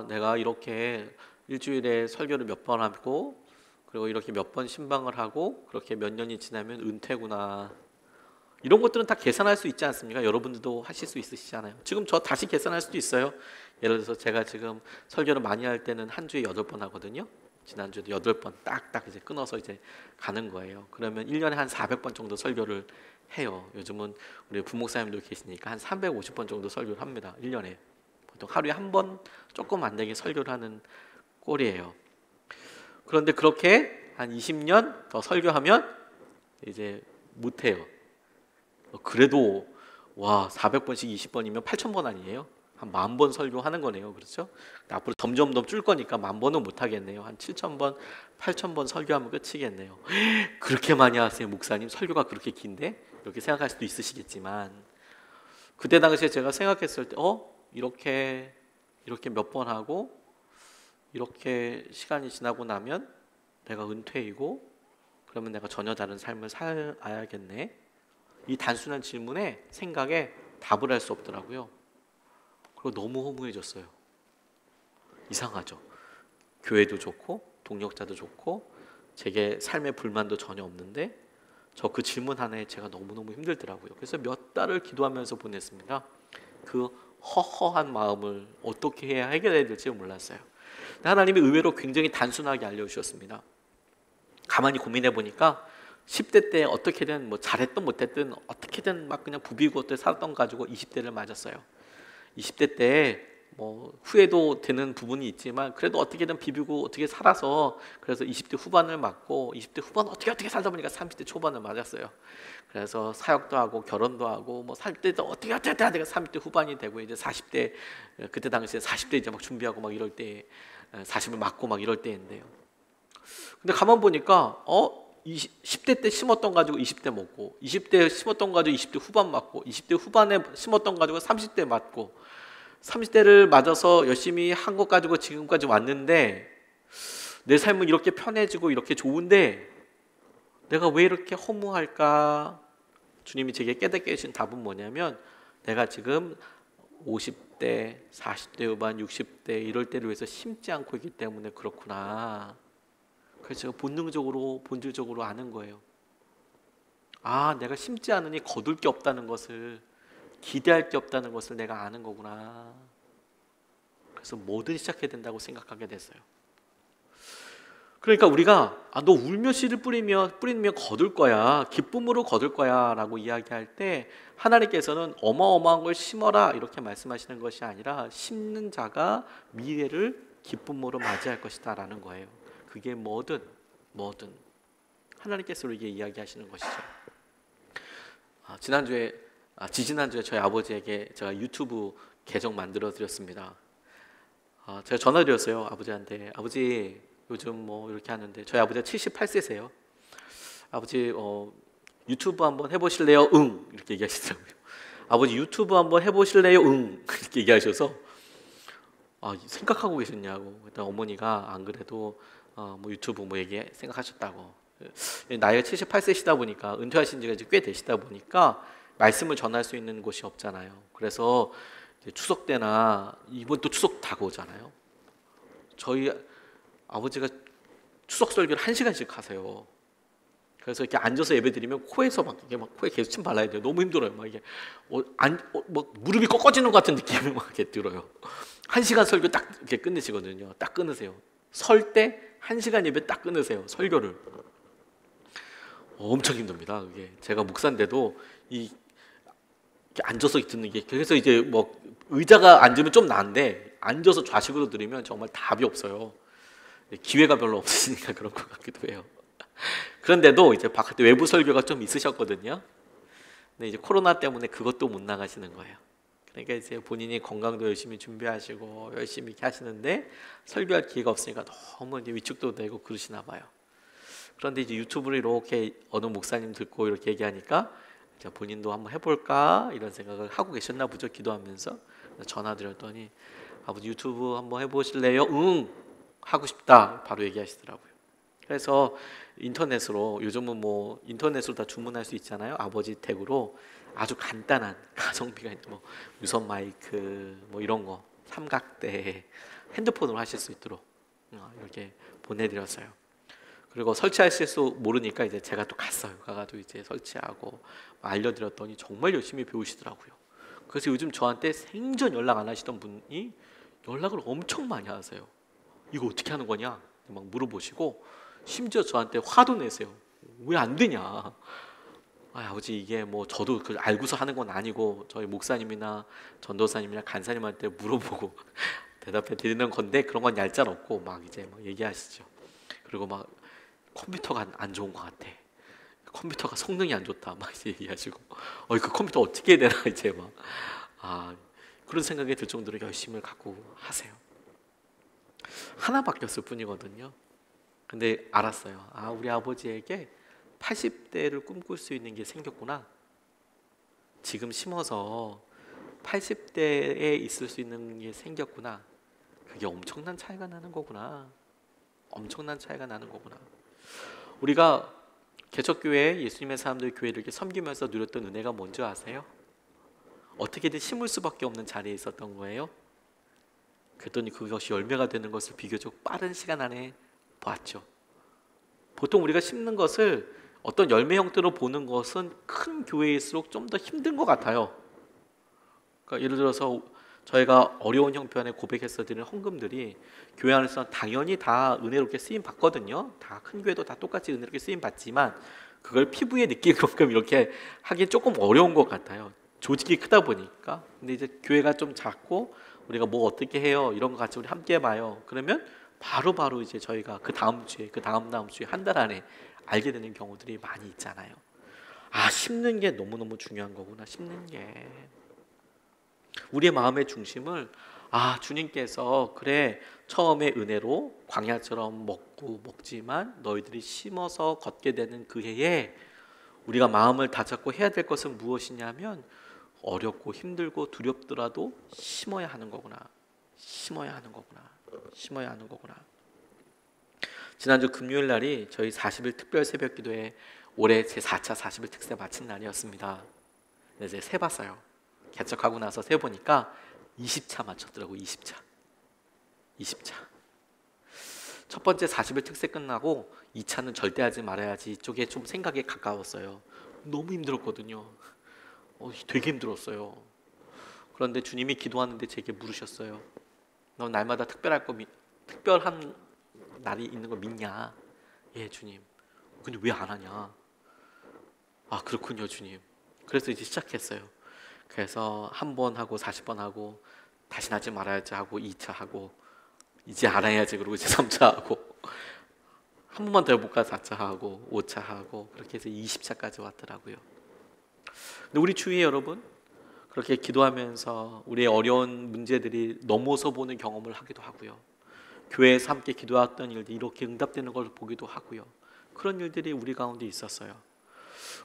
내가 이렇게 일주일에 설교를 몇 번 하고 그리고 이렇게 몇 번 신방을 하고 그렇게 몇 년이 지나면 은퇴구나. 이런 것들은 다 계산할 수 있지 않습니까? 여러분들도 하실 수 있으시잖아요. 지금 저 다시 계산할 수도 있어요. 예를 들어서 제가 지금 설교를 많이 할 때는 한 주에 8번 하거든요. 지난주에도 8번 딱딱 이제 끊어서 이제 가는 거예요. 그러면 1년에 한 400번 정도 설교를 해요. 요즘은 우리 부목사님도 계시니까 한 350번 정도 설교를 합니다. 1년에. 보통 하루에 한 번 조금 안 되게 설교를 하는 꼴이에요. 그런데 그렇게 한 20년 더 설교하면 이제 못해요. 그래도 400번씩 20번이면 8,000번 아니에요? 한 10,000번 설교하는 거네요. 그렇죠? 앞으로 점점 더 줄 거니까 10,000번은 못 하겠네요. 한 7,000번, 8,000번 설교하면 끝이겠네요. 그렇게 많이 하세요, 목사님? 설교가 그렇게 긴데? 이렇게 생각할 수도 있으시겠지만 그때 당시에 제가 생각했을 때 이렇게 몇 번 하고 이렇게 시간이 지나고 나면 내가 은퇴이고 그러면 내가 전혀 다른 삶을 살아야겠네. 이 단순한 질문에 생각에 답을 할 수 없더라고요. 그리고 너무 허무해졌어요. 이상하죠. 교회도 좋고 동력자도 좋고 제게 삶에 불만도 전혀 없는데 저 그 질문 하나에 제가 너무너무 힘들더라고요. 그래서 몇 달을 기도하면서 보냈습니다. 그 허허한 마음을 어떻게 해야 해결해야 될지 몰랐어요. 하나님이 의외로 굉장히 단순하게 알려주셨습니다. 가만히 고민해 보니까 10대 때 어떻게든 뭐 잘했든 못했든 어떻게든 막 그냥 부비고 또 살았던 가지고 20대를 맞았어요. 20대 때 뭐 후회도 되는 부분이 있지만 그래도 어떻게든 비비고 어떻게 살아서 그래서 20대 후반을 맞고 20대 후반 어떻게 살다 보니까 30대 초반을 맞았어요. 그래서 사역도 하고 결혼도 하고 뭐 살 때도 어떻게 내가 30대 후반이 되고 이제 40대 그때 당시에 40대 이제 막 준비하고 막 이럴 때 40을 맞고 막 이럴 때인데요. 근데 가만 보니까 10대 때 심었던 가지고 20대 먹고 20대 심었던 가지고 20대 후반 맞고 20대 후반에 심었던 가지고 30대 맞고 30대를 맞아서 열심히 한 것 가지고 지금까지 왔는데 내 삶은 이렇게 편해지고 이렇게 좋은데 내가 왜 이렇게 허무할까? 주님이 제게 깨닫게 해주신 답은 뭐냐면 내가 지금 50대, 40대 후반, 60대 이럴 때를 위해서 심지 않고 있기 때문에 그렇구나. 그래서 제가 본능적으로 본질적으로 아는 거예요. 아, 내가 심지 않으니 거둘 게 없다는 것을, 기대할 게 없다는 것을 내가 아는 거구나. 그래서 뭐든 시작해야 된다고 생각하게 됐어요. 그러니까 우리가 너 울며 씨를 뿌리면 거둘 거야, 기쁨으로 거둘 거야 라고 이야기할 때 하나님께서는 어마어마한 걸 심어라 이렇게 말씀하시는 것이 아니라 심는 자가 미래를 기쁨으로 맞이할 것이다 라는 거예요. 그게 뭐든 하나님께서 우리에게 이야기하시는 것이죠. 지지난주에 저희 아버지에게 제가 유튜브 계정 만들어 드렸습니다. 제가 전화 드렸어요. 아버지한테. 아버지 요즘 뭐 이렇게 하는데 저희 아버지가 78세세요. 아버지 유튜브 한번 해보실래요? 응 이렇게 얘기하시더라고요. 아버지 유튜브 한번 해보실래요? 응 이렇게 얘기하셔서 생각하고 계셨냐고. 일단 어머니가 안 그래도 뭐 유튜브 뭐 얘기 생각하셨다고. 나이가 78세시다 보니까 은퇴하신 지가 이제 꽤 되시다 보니까 말씀을 전할 수 있는 곳이 없잖아요. 그래서 추석 때나 이번 또 추석 다가오잖아요. 저희 아버지가 추석 설교를 1시간씩 하세요. 그래서 이렇게 앉아서 예배드리면 코에서 막 이게 막 코에 계속 침 발라야 돼요. 너무 힘들어요. 막 이게 막 무릎이 꺾어지는 것 같은 느낌이 막 이렇게 들어요. 1시간 설교 딱 이렇게 끝내시거든요. 딱 끊으세요. 설 때 1시간 예배 딱 끊으세요. 설교를. 엄청 힘듭니다. 그게 제가 목사인데도 이렇게 앉아서 듣는 게 그래서 이제 뭐 의자가 앉으면 좀 나은데 앉아서 좌식으로 들으면 정말 답이 없어요. 기회가 별로 없으니까 그런 것 같기도 해요. 그런데도 이제 바깥에 외부 설교가 좀 있으셨거든요. 근데 이제 코로나 때문에 그것도 못 나가시는 거예요. 그러니까 이제 본인이 건강도 열심히 준비하시고 열심히 이렇게 하시는데 설교할 기회가 없으니까 너무 이제 위축도 되고 그러시나 봐요. 그런데 이제 유튜브를 이렇게 어느 목사님 듣고 이렇게 얘기하니까 본인도 한번 해볼까 이런 생각을 하고 계셨나 보죠. 기도하면서 전화 드렸더니 아버지 유튜브 한번 해보실래요? 응 하고 싶다 바로 얘기하시더라고요. 그래서 인터넷으로 요즘은 뭐 인터넷으로 다 주문할 수 있잖아요. 아버지 댁으로 아주 간단한 가성비가 있는 뭐 유선 마이크 뭐 이런 거 삼각대 핸드폰으로 하실 수 있도록 이렇게 보내드렸어요. 그리고 설치하실 수 모르니까 이제 제가 또 갔어요. 가가지고 이제 설치하고 알려드렸더니 정말 열심히 배우시더라고요. 그래서 요즘 저한테 생전 연락 안 하시던 분이 연락을 엄청 많이 하세요. 이거 어떻게 하는 거냐 막 물어보시고 심지어 저한테 화도 내세요. 왜 안 되냐. 아버지 이게 뭐 저도 그걸 알고서 하는 건 아니고 저희 목사님이나 전도사님이나 간사님한테 물어보고 대답해 드리는 건데 그런 건 얄짤없고 막 이제 막 얘기하시죠. 그리고 막 컴퓨터가 안 좋은 것 같아. 컴퓨터가 성능이 안 좋다. 막 이제 얘기하시고, 그 컴퓨터 어떻게 해야 되나 이제 막 그런 생각이 들 정도로 열심을 갖고 하세요. 하나 바뀌었을 뿐이거든요. 근데 알았어요. 우리 아버지에게 80대를 꿈꿀 수 있는 게 생겼구나. 지금 심어서 80대에 있을 수 있는 게 생겼구나. 그게 엄청난 차이가 나는 거구나. 엄청난 차이가 나는 거구나. 우리가 개척교회 예수님의 사람들 교회를 이렇게 섬기면서 누렸던 은혜가 뭔지 아세요? 어떻게든 심을 수밖에 없는 자리에 있었던 거예요. 그랬더니 그것이 열매가 되는 것을 비교적 빠른 시간 안에 봤죠. 보통 우리가 심는 것을 어떤 열매 형태로 보는 것은 큰 교회일수록 좀 더 힘든 것 같아요. 그러니까 예를 들어서 저희가 어려운 형편에 고백해서 드리는 헌금들이 교회 안에서 당연히 다 은혜롭게 쓰임 받거든요. 다 큰 교회도 다 똑같이 은혜롭게 쓰임 받지만 그걸 피부에 느끼게끔 이렇게 하기 조금 어려운 것 같아요. 조직이 크다 보니까. 근데 이제 교회가 좀 작고 우리가 뭐 어떻게 해요? 이런 거 같이 우리 함께 해봐요. 그러면 바로 이제 저희가 그 다음 주에, 그 다음 주에, 한 달 안에 알게 되는 경우들이 많이 있잖아요. 아, 심는 게 너무너무 중요한 거구나. 심는 게 우리의 마음의 중심을, 아, 주님께서 그래 처음에 은혜로 광야처럼 먹지만 너희들이 심어서 걷게 되는 그 해에 우리가 마음을 다잡고 해야 될 것은 무엇이냐면, 어렵고 힘들고 두렵더라도 심어야 하는 거구나. 심어야 하는 거구나. 심어야 하는 거구나. 지난주 금요일 날이 저희 40일 특별 새벽 기도에 올해 제 4차 40일 특세 마친 날이었습니다. 이제 세봤어요. 개척하고 나서 세보니까 20차 맞췄더라고. 20차. 첫 번째 40일 특세 끝나고 2차는 절대 하지 말아야지 쪽에 좀 생각에 가까웠어요. 너무 힘들었거든요. 되게 힘들었어요. 그런데 주님이 기도하는데 제게 물으셨어요. 너 날마다 특별한 날이 있는 거 믿냐? 예, 주님. 근데 왜 안 하냐? 아, 그렇군요, 주님. 그래서 이제 시작했어요. 그래서 한 번 하고 40번 하고 다시 하지 말아야지 하고 2차 하고 이제 알아야지 그러고 이제 3차 하고 한 번만 더 해볼까 4차 하고 5차 하고 그렇게 해서 20차까지 왔더라고요. 근데 우리 주위에 여러분 그렇게 기도하면서 우리의 어려운 문제들이 넘어서 보는 경험을 하기도 하고요. 교회에서 함께 기도했던 일들이 이렇게 응답되는 걸 보기도 하고요. 그런 일들이 우리 가운데 있었어요.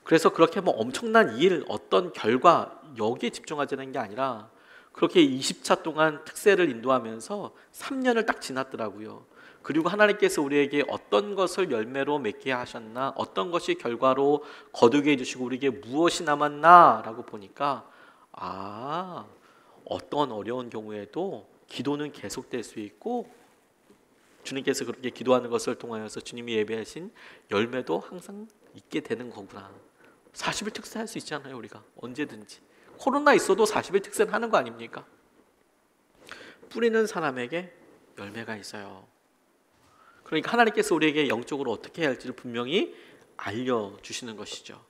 그래서 그렇게 뭐 엄청난 일, 어떤 결과 여기에 집중하자는 게 아니라 그렇게 20차 동안 특세를 인도하면서 3년을 딱 지났더라고요. 그리고 하나님께서 우리에게 어떤 것을 열매로 맺게 하셨나, 어떤 것이 결과로 거두게 해주시고 우리에게 무엇이 남았나 라고 보니까, 아, 어떤 어려운 경우에도 기도는 계속될 수 있고 주님께서 그렇게 기도하는 것을 통하여서 주님이 예배하신 열매도 항상 있게 되는 거구나. 40일 특세 할 수 있잖아요. 우리가 언제든지 코로나 있어도 40일 특세는 하는 거 아닙니까? 뿌리는 사람에게 열매가 있어요. 그러니까 하나님께서 우리에게 영적으로 어떻게 해야 할지를 분명히 알려주시는 것이죠.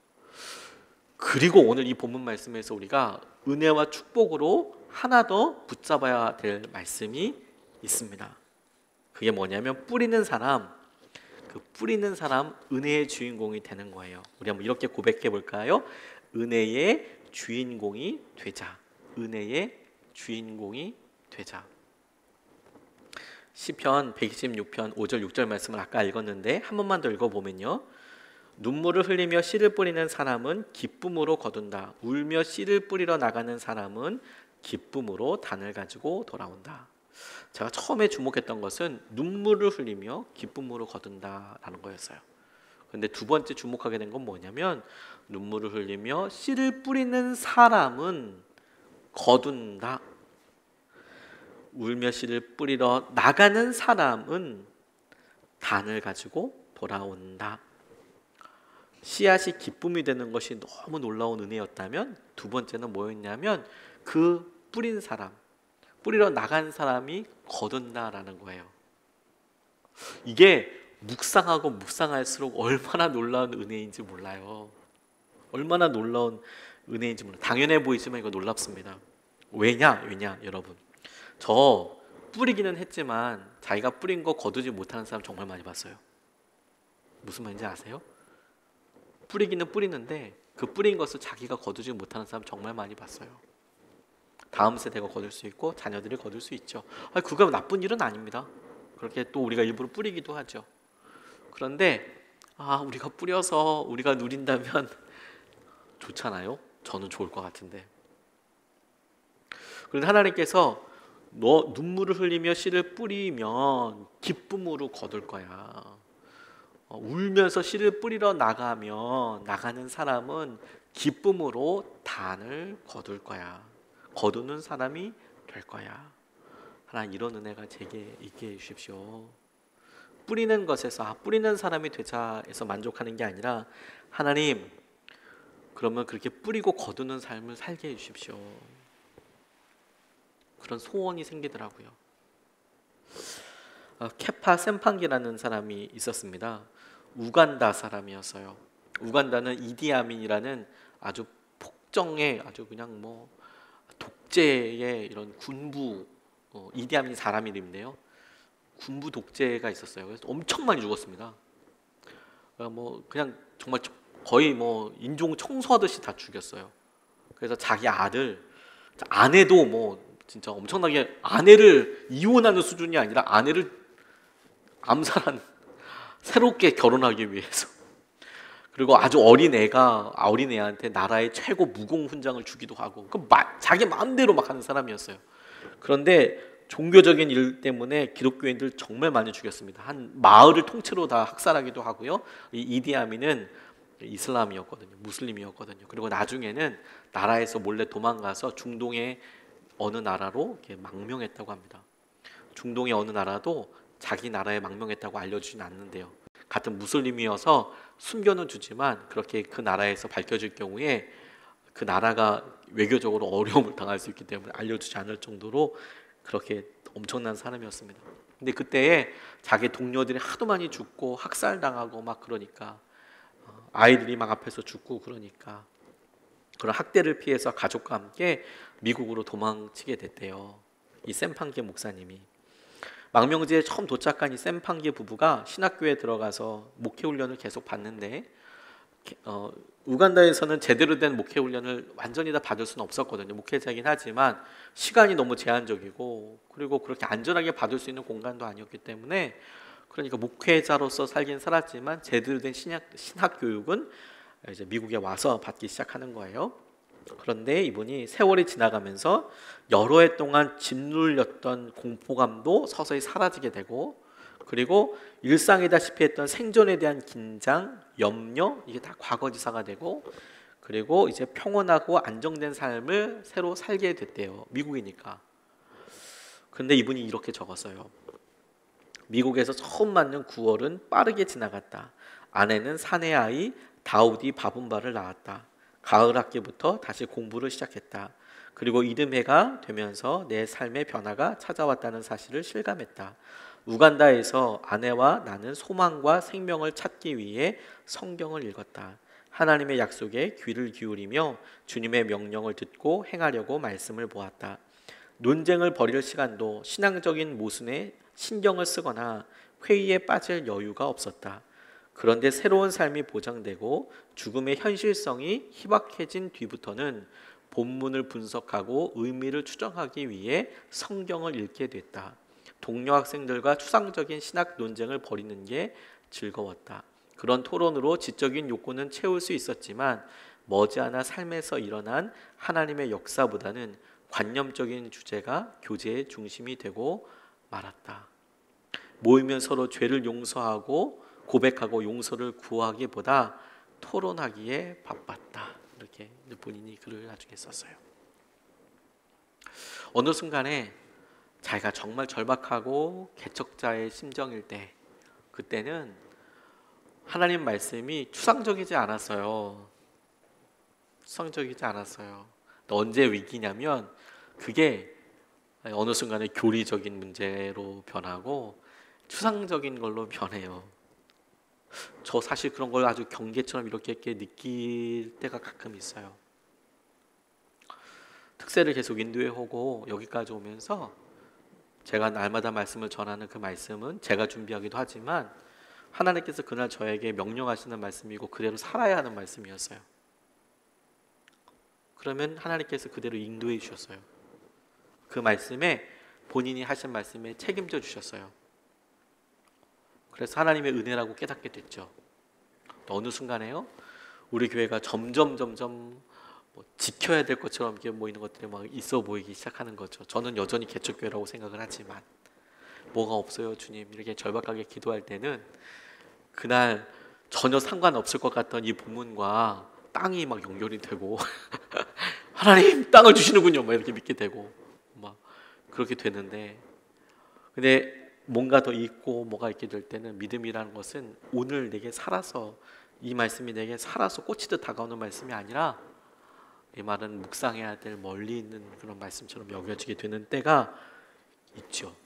그리고 오늘 이 본문 말씀에서 우리가 은혜와 축복으로 하나 더 붙잡아야 될 말씀이 있습니다. 그게 뭐냐면 뿌리는 사람, 그 뿌리는 사람 은혜의 주인공이 되는 거예요. 우리 한번 이렇게 고백해 볼까요? 은혜의 주인공이 되자. 은혜의 주인공이 되자. 시편 126편 5절 6절 말씀을 아까 읽었는데 한 번만 더 읽어보면요. 눈물을 흘리며 씨를 뿌리는 사람은 기쁨으로 거둔다. 울며 씨를 뿌리러 나가는 사람은 기쁨으로 단을 가지고 돌아온다. 제가 처음에 주목했던 것은 눈물을 흘리며 기쁨으로 거둔다라는 거였어요. 그런데 두 번째 주목하게 된 건 뭐냐면 눈물을 흘리며 씨를 뿌리는 사람은 거둔다. 울며 씨를 뿌리러 나가는 사람은 단을 가지고 돌아온다. 씨앗이 기쁨이 되는 것이 너무 놀라운 은혜였다면 두 번째는 뭐였냐면 그 뿌린 사람, 뿌리러 나간 사람이 거둔다라는 거예요. 이게 묵상하고 묵상할수록 얼마나 놀라운 은혜인지 몰라요. 얼마나 놀라운 은혜인지 몰라요. 당연해 보이지만 이거 놀랍습니다. 왜냐 여러분. 저 뿌리기는 했지만 자기가 뿌린 거 거두지 못하는 사람 정말 많이 봤어요. 무슨 말인지 아세요? 뿌리기는 뿌리는데 그 뿌린 것을 자기가 거두지 못하는 사람 정말 많이 봤어요. 다음 세대가 거둘 수 있고 자녀들이 거둘 수 있죠. 그거 나쁜 일은 아닙니다. 그렇게 또 우리가 일부러 뿌리기도 하죠. 그런데 우리가 뿌려서 우리가 누린다면 좋잖아요. 저는 좋을 것 같은데. 그런데 하나님께서 너 눈물을 흘리며 씨를 뿌리면 기쁨으로 거둘 거야. 울면서 씨를 뿌리러 나가는 사람은 기쁨으로 단을 거둘 거야. 거두는 사람이 될 거야. 하나님 이런 은혜가 제게 있게 해주십시오. 뿌리는 것에서 뿌리는 사람이 되자 해서 만족하는 게 아니라 하나님 그러면 그렇게 뿌리고 거두는 삶을 살게 해주십시오. 그런 소원이 생기더라고요. 케파 셈팡기라는 사람이 있었습니다. 우간다 사람이었어요. 우간다는 이디아민이라는 아주 폭정의 아주 그냥 독재의 이런 군부 이디아민 사람 이름인데요. 군부 독재가 있었어요. 그래서 엄청 많이 죽었습니다. 뭐 그냥 정말 거의 뭐 인종 청소하듯이 다 죽였어요. 그래서 자기 아내도 뭐 진짜 엄청나게 아내를 이혼하는 수준이 아니라 아내를 암살한, 새롭게 결혼하기 위해서. 그리고 아주 어린 애한테 나라의 최고 무공 훈장을 주기도 하고, 자기 마음대로 막 하는 사람이었어요. 그런데 종교적인 일 때문에 기독교인들 정말 많이 죽였습니다. 한 마을을 통째로 다 학살하기도 하고요. 이 이디아민은 이슬람이었거든요. 무슬림이었거든요. 그리고 나중에는 나라에서 몰래 도망가서 중동의 어느 나라로 이렇게 망명했다고 합니다. 중동의 어느 나라도 자기 나라에 망명했다고 알려주진 않는데요. 같은 무슬림이어서 숨겨는 주지만 그렇게 그 나라에서 밝혀질 경우에 그 나라가 외교적으로 어려움을 당할 수 있기 때문에 알려주지 않을 정도로 그렇게 엄청난 사람이었습니다. 근데 그때에 자기 동료들이 하도 많이 죽고 학살당하고 막 그러니까, 아이들이 막 앞에서 죽고 그러니까 그런 학대를 피해서 가족과 함께 미국으로 도망치게 됐대요. 이 샘판게 목사님이. 망명지에 처음 도착한 이 샘판게 부부가 신학교에 들어가서 목회 훈련을 계속 받는데, 우간다에서는 제대로 된 목회 훈련을 완전히 다 받을 수는 없었거든요. 목회자이긴 하지만 시간이 너무 제한적이고, 그리고 그렇게 안전하게 받을 수 있는 공간도 아니었기 때문에, 그러니까 목회자로서 살긴 살았지만 제대로 된 신학 교육은 이제 미국에 와서 받기 시작하는 거예요. 그런데 이분이 세월이 지나가면서 여러 해 동안 짓눌렸던 공포감도 서서히 사라지게 되고, 그리고 일상이다시피 했던 생존에 대한 긴장, 염려, 이게 다 과거지사가 되고, 그리고 이제 평온하고 안정된 삶을 새로 살게 됐대요. 미국이니까. 그런데 이분이 이렇게 적었어요. 미국에서 처음 맞는 9월은 빠르게 지나갔다. 아내는 사내 아이 다우디 바분바를 낳았다. 가을 학기부터 다시 공부를 시작했다. 그리고 이듬해가 되면서 내 삶의 변화가 찾아왔다는 사실을 실감했다. 우간다에서 아내와 나는 소망과 생명을 찾기 위해 성경을 읽었다. 하나님의 약속에 귀를 기울이며 주님의 명령을 듣고 행하려고 말씀을 보았다. 논쟁을 벌일 시간도 신앙적인 모순에 신경을 쓰거나 회의에 빠질 여유가 없었다. 그런데 새로운 삶이 보장되고 죽음의 현실성이 희박해진 뒤부터는 본문을 분석하고 의미를 추정하기 위해 성경을 읽게 됐다. 동료 학생들과 추상적인 신학 논쟁을 벌이는 게 즐거웠다. 그런 토론으로 지적인 욕구는 채울 수 있었지만 머지않아 삶에서 일어난 하나님의 역사보다는 관념적인 주제가 교제의 중심이 되고 말았다. 모이면 서로 죄를 용서하고 고백하고 용서를 구하기보다 토론하기에 바빴다. 이렇게 본인이 글을 나중에 썼어요. 어느 순간에 자기가 정말 절박하고 개척자의 심정일 때, 그때는 하나님 말씀이 추상적이지 않았어요. 추상적이지 않았어요. 언제 위기냐면 그게 어느 순간에 교리적인 문제로 변하고 추상적인 걸로 변해요. 저 사실 그런 걸 아주 경계처럼 이렇게 느낄 때가 가끔 있어요. 특세를 계속 인도해 오고 여기까지 오면서 제가 날마다 말씀을 전하는 그 말씀은 제가 준비하기도 하지만 하나님께서 그날 저에게 명령하시는 말씀이고 그대로 살아야 하는 말씀이었어요. 그러면 하나님께서 그대로 인도해 주셨어요. 그 말씀에 본인이 하신 말씀에 책임져 주셨어요. 그래서 하나님의 은혜라고 깨닫게 됐죠. 또 어느 순간에요, 우리 교회가 점점 지켜야 될 것처럼 이렇게 모이는 것들이 막 있어 보이기 시작하는 거죠. 저는 여전히 개척교회라고 생각을 하지만 뭐가 없어요 주님 이렇게 절박하게 기도할 때는 그날 전혀 상관없을 것 같던 이 본문과 땅이 막 연결이 되고 하나님 땅을 주시는군요 막 이렇게 믿게 되고 막 그렇게 되는데, 근데 뭔가 더 있고 뭐가 있게 될 때는 믿음이라는 것은 오늘 내게 살아서, 이 말씀이 내게 살아서 꽂히듯 다가오는 말씀이 아니라 이 말은 묵상해야 될 멀리 있는 그런 말씀처럼 여겨지게 되는 때가 있죠.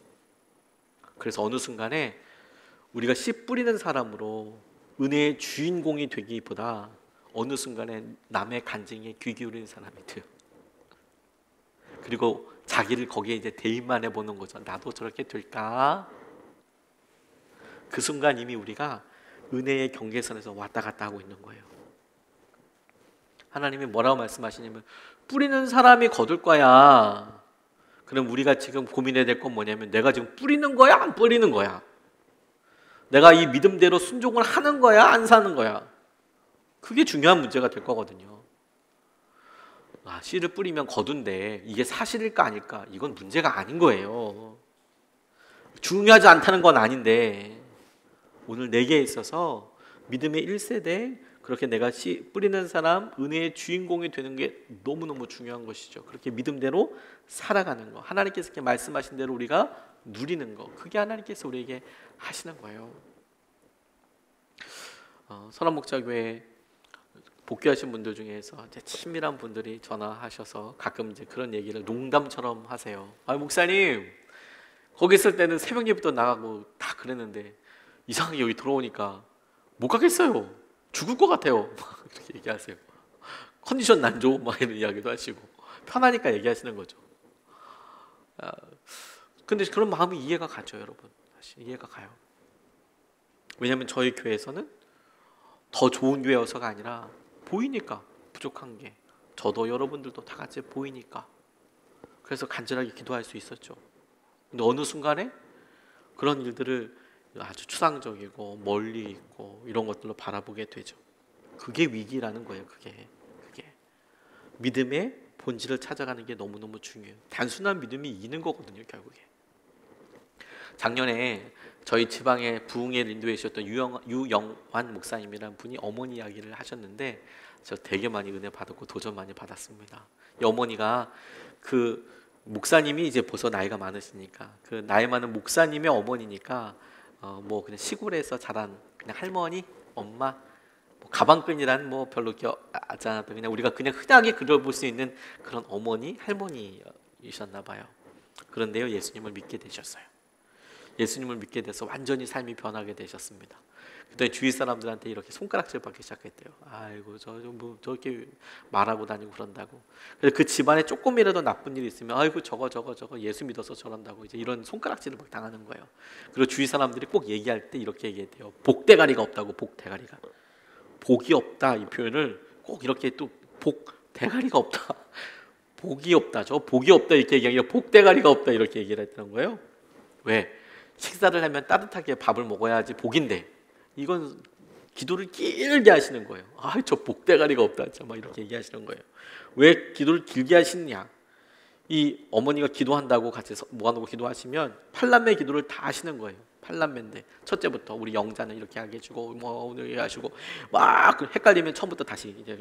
그래서 어느 순간에 우리가 씨 뿌리는 사람으로 은혜의 주인공이 되기보다 어느 순간에 남의 간증에 귀 기울이는 사람이 돼요. 그리고 자기를 거기에 이제 대입만 해보는 거죠. 나도 저렇게 될까? 그 순간 이미 우리가 은혜의 경계선에서 왔다 갔다 하고 있는 거예요. 하나님이 뭐라고 말씀하시냐면 뿌리는 사람이 거둘 거야. 그럼 우리가 지금 고민해야 될 건 뭐냐면 내가 지금 뿌리는 거야? 안 뿌리는 거야? 내가 이 믿음대로 순종을 하는 거야? 안 사는 거야? 그게 중요한 문제가 될 거거든요. 씨를 뿌리면 거둔데 이게 사실일까 아닐까? 이건 문제가 아닌 거예요. 중요하지 않다는 건 아닌데 오늘 내게 있어서 믿음의 1세대 그렇게 내가 씨 뿌리는 사람 은혜의 주인공이 되는 게 너무너무 중요한 것이죠. 그렇게 믿음대로 살아가는 거, 하나님께서 이렇게 말씀하신 대로 우리가 누리는 거, 그게 하나님께서 우리에게 하시는 거예요. 선한목자교회 복귀하신 분들 중에서 이제 친밀한 분들이 전화하셔서 가끔 이제 그런 얘기를 농담처럼 하세요. 목사님 거기 있을 때는 새벽 예배도 나가고 다 그랬는데 이상하게 여기 들어오니까 못 가겠어요. 죽을 것 같아요. 그렇게 얘기하세요. 컨디션 안 좋고 막 이런 이야기도 하시고 편하니까 얘기하시는 거죠. 근데 그런 마음이 이해가 가죠, 여러분. 사실 이해가 가요. 왜냐하면 저희 교회에서는 더 좋은 교회여서가 아니라 보이니까 부족한 게 저도 여러분들도 다 같이 보이니까 그래서 간절하게 기도할 수 있었죠. 근데 어느 순간에 그런 일들을 아주 추상적이고 멀리 있고 이런 것들로 바라보게 되죠. 그게 위기라는 거예요. 그게 믿음의 본질을 찾아가는 게 너무너무 중요해요. 단순한 믿음이 이기는 거거든요, 결국에. 작년에 저희 지방에 부흥회를 인도해 주셨던 유영환 목사님이라는 분이 어머니 이야기를 하셨는데 저 되게 많이 은혜 받았고 도전 많이 받았습니다. 이 어머니가 그 목사님이 이제 벌써 나이가 많으시니까 그 나이 많은 목사님의 어머니니까 뭐 그냥 시골에서 자란 그냥 할머니, 엄마, 뭐 가방끈이란 뭐 별로 기억하지 않았던 그냥 우리가 그냥 흔하게 그려볼 수 있는 그런 어머니, 할머니이셨나 봐요. 그런데요, 예수님을 믿게 되셨어요. 예수님을 믿게 돼서 완전히 삶이 변하게 되셨습니다. 그때 주위 사람들한테 이렇게 손가락질 받기 시작했대요. 아이고 뭐 저렇게 말하고 다니고 그런다고. 그래서 그 집안에 조금이라도 나쁜 일이 있으면 아이고 저거 예수 믿어서 저런다고 이제 이런 손가락질을 막 당하는 거예요. 그리고 주위 사람들이 꼭 얘기할 때 이렇게 얘기해요. 복대가리가 없다고. 복대가리가. 복이 없다 이 표현을 꼭 이렇게 또 복대가리가 없다. 복이 없다. 저 복이 없다 이렇게 얘기하기가 복대가리가 없다 이렇게 얘기를 했던 거예요. 왜? 식사를 하면 따뜻하게 밥을 먹어야지 복인데 이건 기도를 길게 하시는 거예요. 저 복대가리가 없다 막 이렇게 얘기하시는 거예요. 왜 기도를 길게 하시느냐? 이 어머니가 기도한다고 같이 모아놓고 기도하시면 팔남매 기도를 다 하시는 거예요. 팔남매인데 첫째부터 우리 영자는 이렇게 하게 해주고 뭐 오늘 이렇게 하시고 막 헷갈리면 처음부터 다시 이제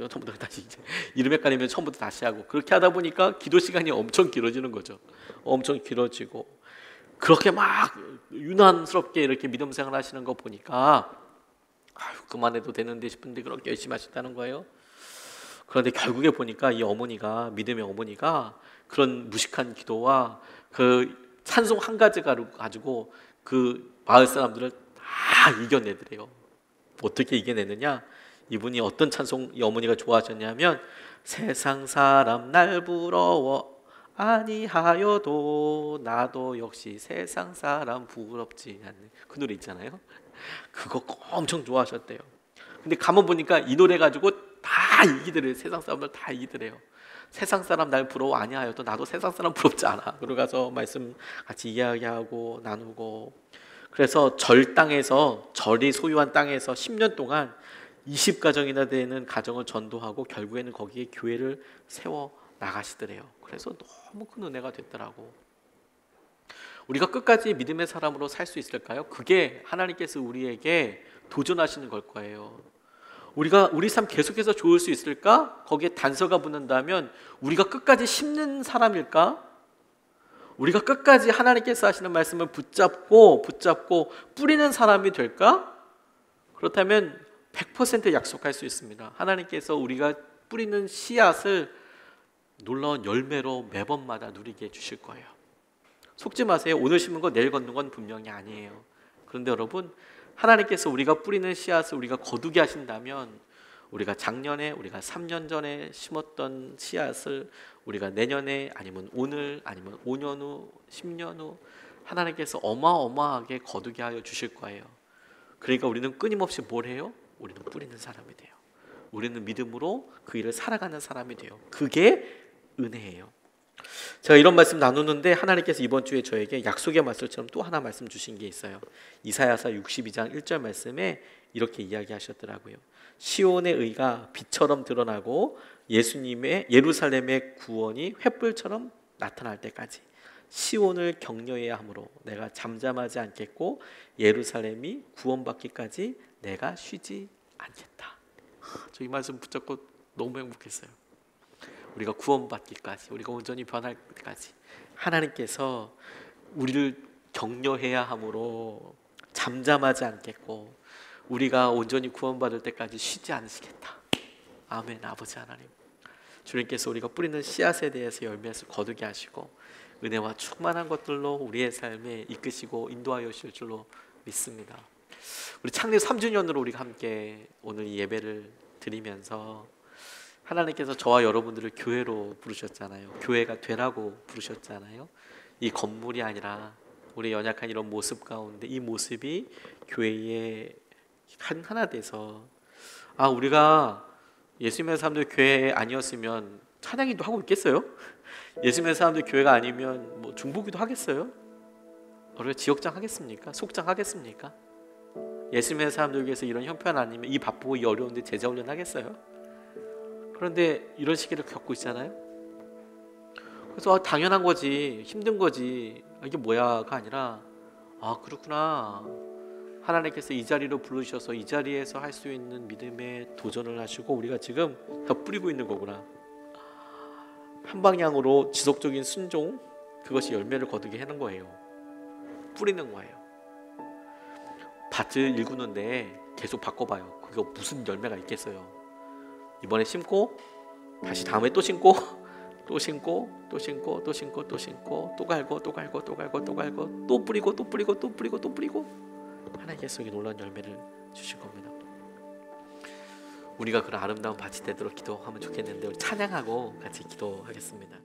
이름 헷갈리면 처음부터 다시 하고 그렇게 하다 보니까 기도 시간이 엄청 길어지는 거죠. 엄청 길어지고 그렇게 막 유난스럽게 이렇게 믿음 생활 하시는 거 보니까 그만해도 되는데 싶은데 그렇게 열심히 하셨다는 거예요. 그런데 결국에 보니까 이 어머니가 믿음의 어머니가 그런 무식한 기도와 그 찬송 한 가지가 가지고 그 마을 사람들을 다 이겨내더래요. 어떻게 이겨내느냐? 이분이 어떤 찬송 이 어머니가 좋아하셨냐면 세상 사람 날 부러워 아니하여도 나도 역시 세상 사람 부럽지 않네. 그 노래 있잖아요. 그거 엄청 좋아하셨대요. 근데 가만 보니까 이 노래 가지고 다 이기더래요. 세상 사람들 다 이기더래요. 세상 사람 날 부러워 아니하여도 나도 세상 사람 부럽지 않아. 그러고 가서 말씀 같이 이야기하고 나누고 그래서 절이 소유한 땅에서 10년 동안 20가정이나 되는 가정을 전도하고 결국에는 거기에 교회를 세워 나가시더래요. 그래서 너무 큰 은혜가 됐더라고. 우리가 끝까지 믿음의 사람으로 살 수 있을까요? 그게 하나님께서 우리에게 도전하시는 걸 거예요. 우리가 우리 삶 계속해서 좋을 수 있을까? 거기에 단서가 붙는다면 우리가 끝까지 심는 사람일까? 우리가 끝까지 하나님께서 하시는 말씀을 붙잡고 뿌리는 사람이 될까? 그렇다면 100% 약속할 수 있습니다. 하나님께서 우리가 뿌리는 씨앗을 놀라운 열매로 매번마다 누리게 해주실 거예요. 속지 마세요. 오늘 심은 거 내일 걷는 건 분명히 아니에요. 그런데 여러분 하나님께서 우리가 뿌리는 씨앗을 우리가 거두게 하신다면 우리가 작년에 우리가 3년 전에 심었던 씨앗을 우리가 내년에 아니면 오늘 아니면 5년 후 10년 후 하나님께서 어마어마하게 거두게 하여 주실 거예요. 그러니까 우리는 끊임없이 뭘 해요? 우리는 뿌리는 사람이 돼요. 우리는 믿음으로 그 일을 살아가는 사람이 돼요. 그게 은혜예요. 제가 이런 말씀 나누는데 하나님께서 이번 주에 저에게 약속의 말씀처럼 또 하나 말씀 주신 게 있어요. 이사야서 62장 1절 말씀에 이렇게 이야기하셨더라고요. 시온의 의가 빛처럼 드러나고 예수님의 예루살렘의 구원이 횃불처럼 나타날 때까지 시온을 격려해야 하므로 내가 잠잠하지 않겠고 예루살렘이 구원받기까지 내가 쉬지 않겠다. 저 이 말씀 붙잡고 너무 행복했어요. 우리가 구원받기까지, 우리가 온전히 변할 때까지 하나님께서 우리를 격려해야 하므로 잠잠하지 않겠고 우리가 온전히 구원받을 때까지 쉬지 않으시겠다. 아멘. 아버지 하나님, 주님께서 우리가 뿌리는 씨앗에 대해서 열매를 거두게 하시고 은혜와 충만한 것들로 우리의 삶에 이끄시고 인도하여 주실 줄로 믿습니다. 우리 창립 3주년으로 우리가 함께 오늘 이 예배를 드리면서 하나님께서 저와 여러분들을 교회로 부르셨잖아요. 교회가 되라고 부르셨잖아요. 이 건물이 아니라 우리 연약한 이런 모습 가운데 이 모습이 교회의 하나 돼서 우리가 예수 믿는 사람들 교회 아니었으면 찬양기도 하고 있겠어요? 예수 믿는 사람들 교회가 아니면 뭐 중보기도 하겠어요? 우리가 지역장 하겠습니까? 속장 하겠습니까? 예수 믿는 사람들 위해서 이런 형편 아니면 이 바쁘고 이 어려운데 제자 훈련 하겠어요? 그런데 이런 시기를 겪고 있잖아요. 그래서 당연한 거지, 힘든 거지, 이게 뭐야가 아니라 그렇구나, 하나님께서 이 자리로 부르셔서 이 자리에서 할 수 있는 믿음의 도전을 하시고 우리가 지금 다 뿌리고 있는 거구나. 한 방향으로 지속적인 순종, 그것이 열매를 거두게 하는 거예요. 뿌리는 거예요. 밭을 일구는데 계속 바꿔봐요. 그게 무슨 열매가 있겠어요. 이번에 심고 다시 다음에 또 심고 또 심고 또 심고 또 심고 또 심고 또 갈고 또 갈고 또 갈고 또 갈고 또 뿌리고 또 뿌리고 또 뿌리고 또 뿌리고 하나님께서 놀라운 열매를 주실 겁니다. 우리가 그런 아름다운 밭이 되도록 기도하면 좋겠는데 우리 찬양하고 같이 기도하겠습니다.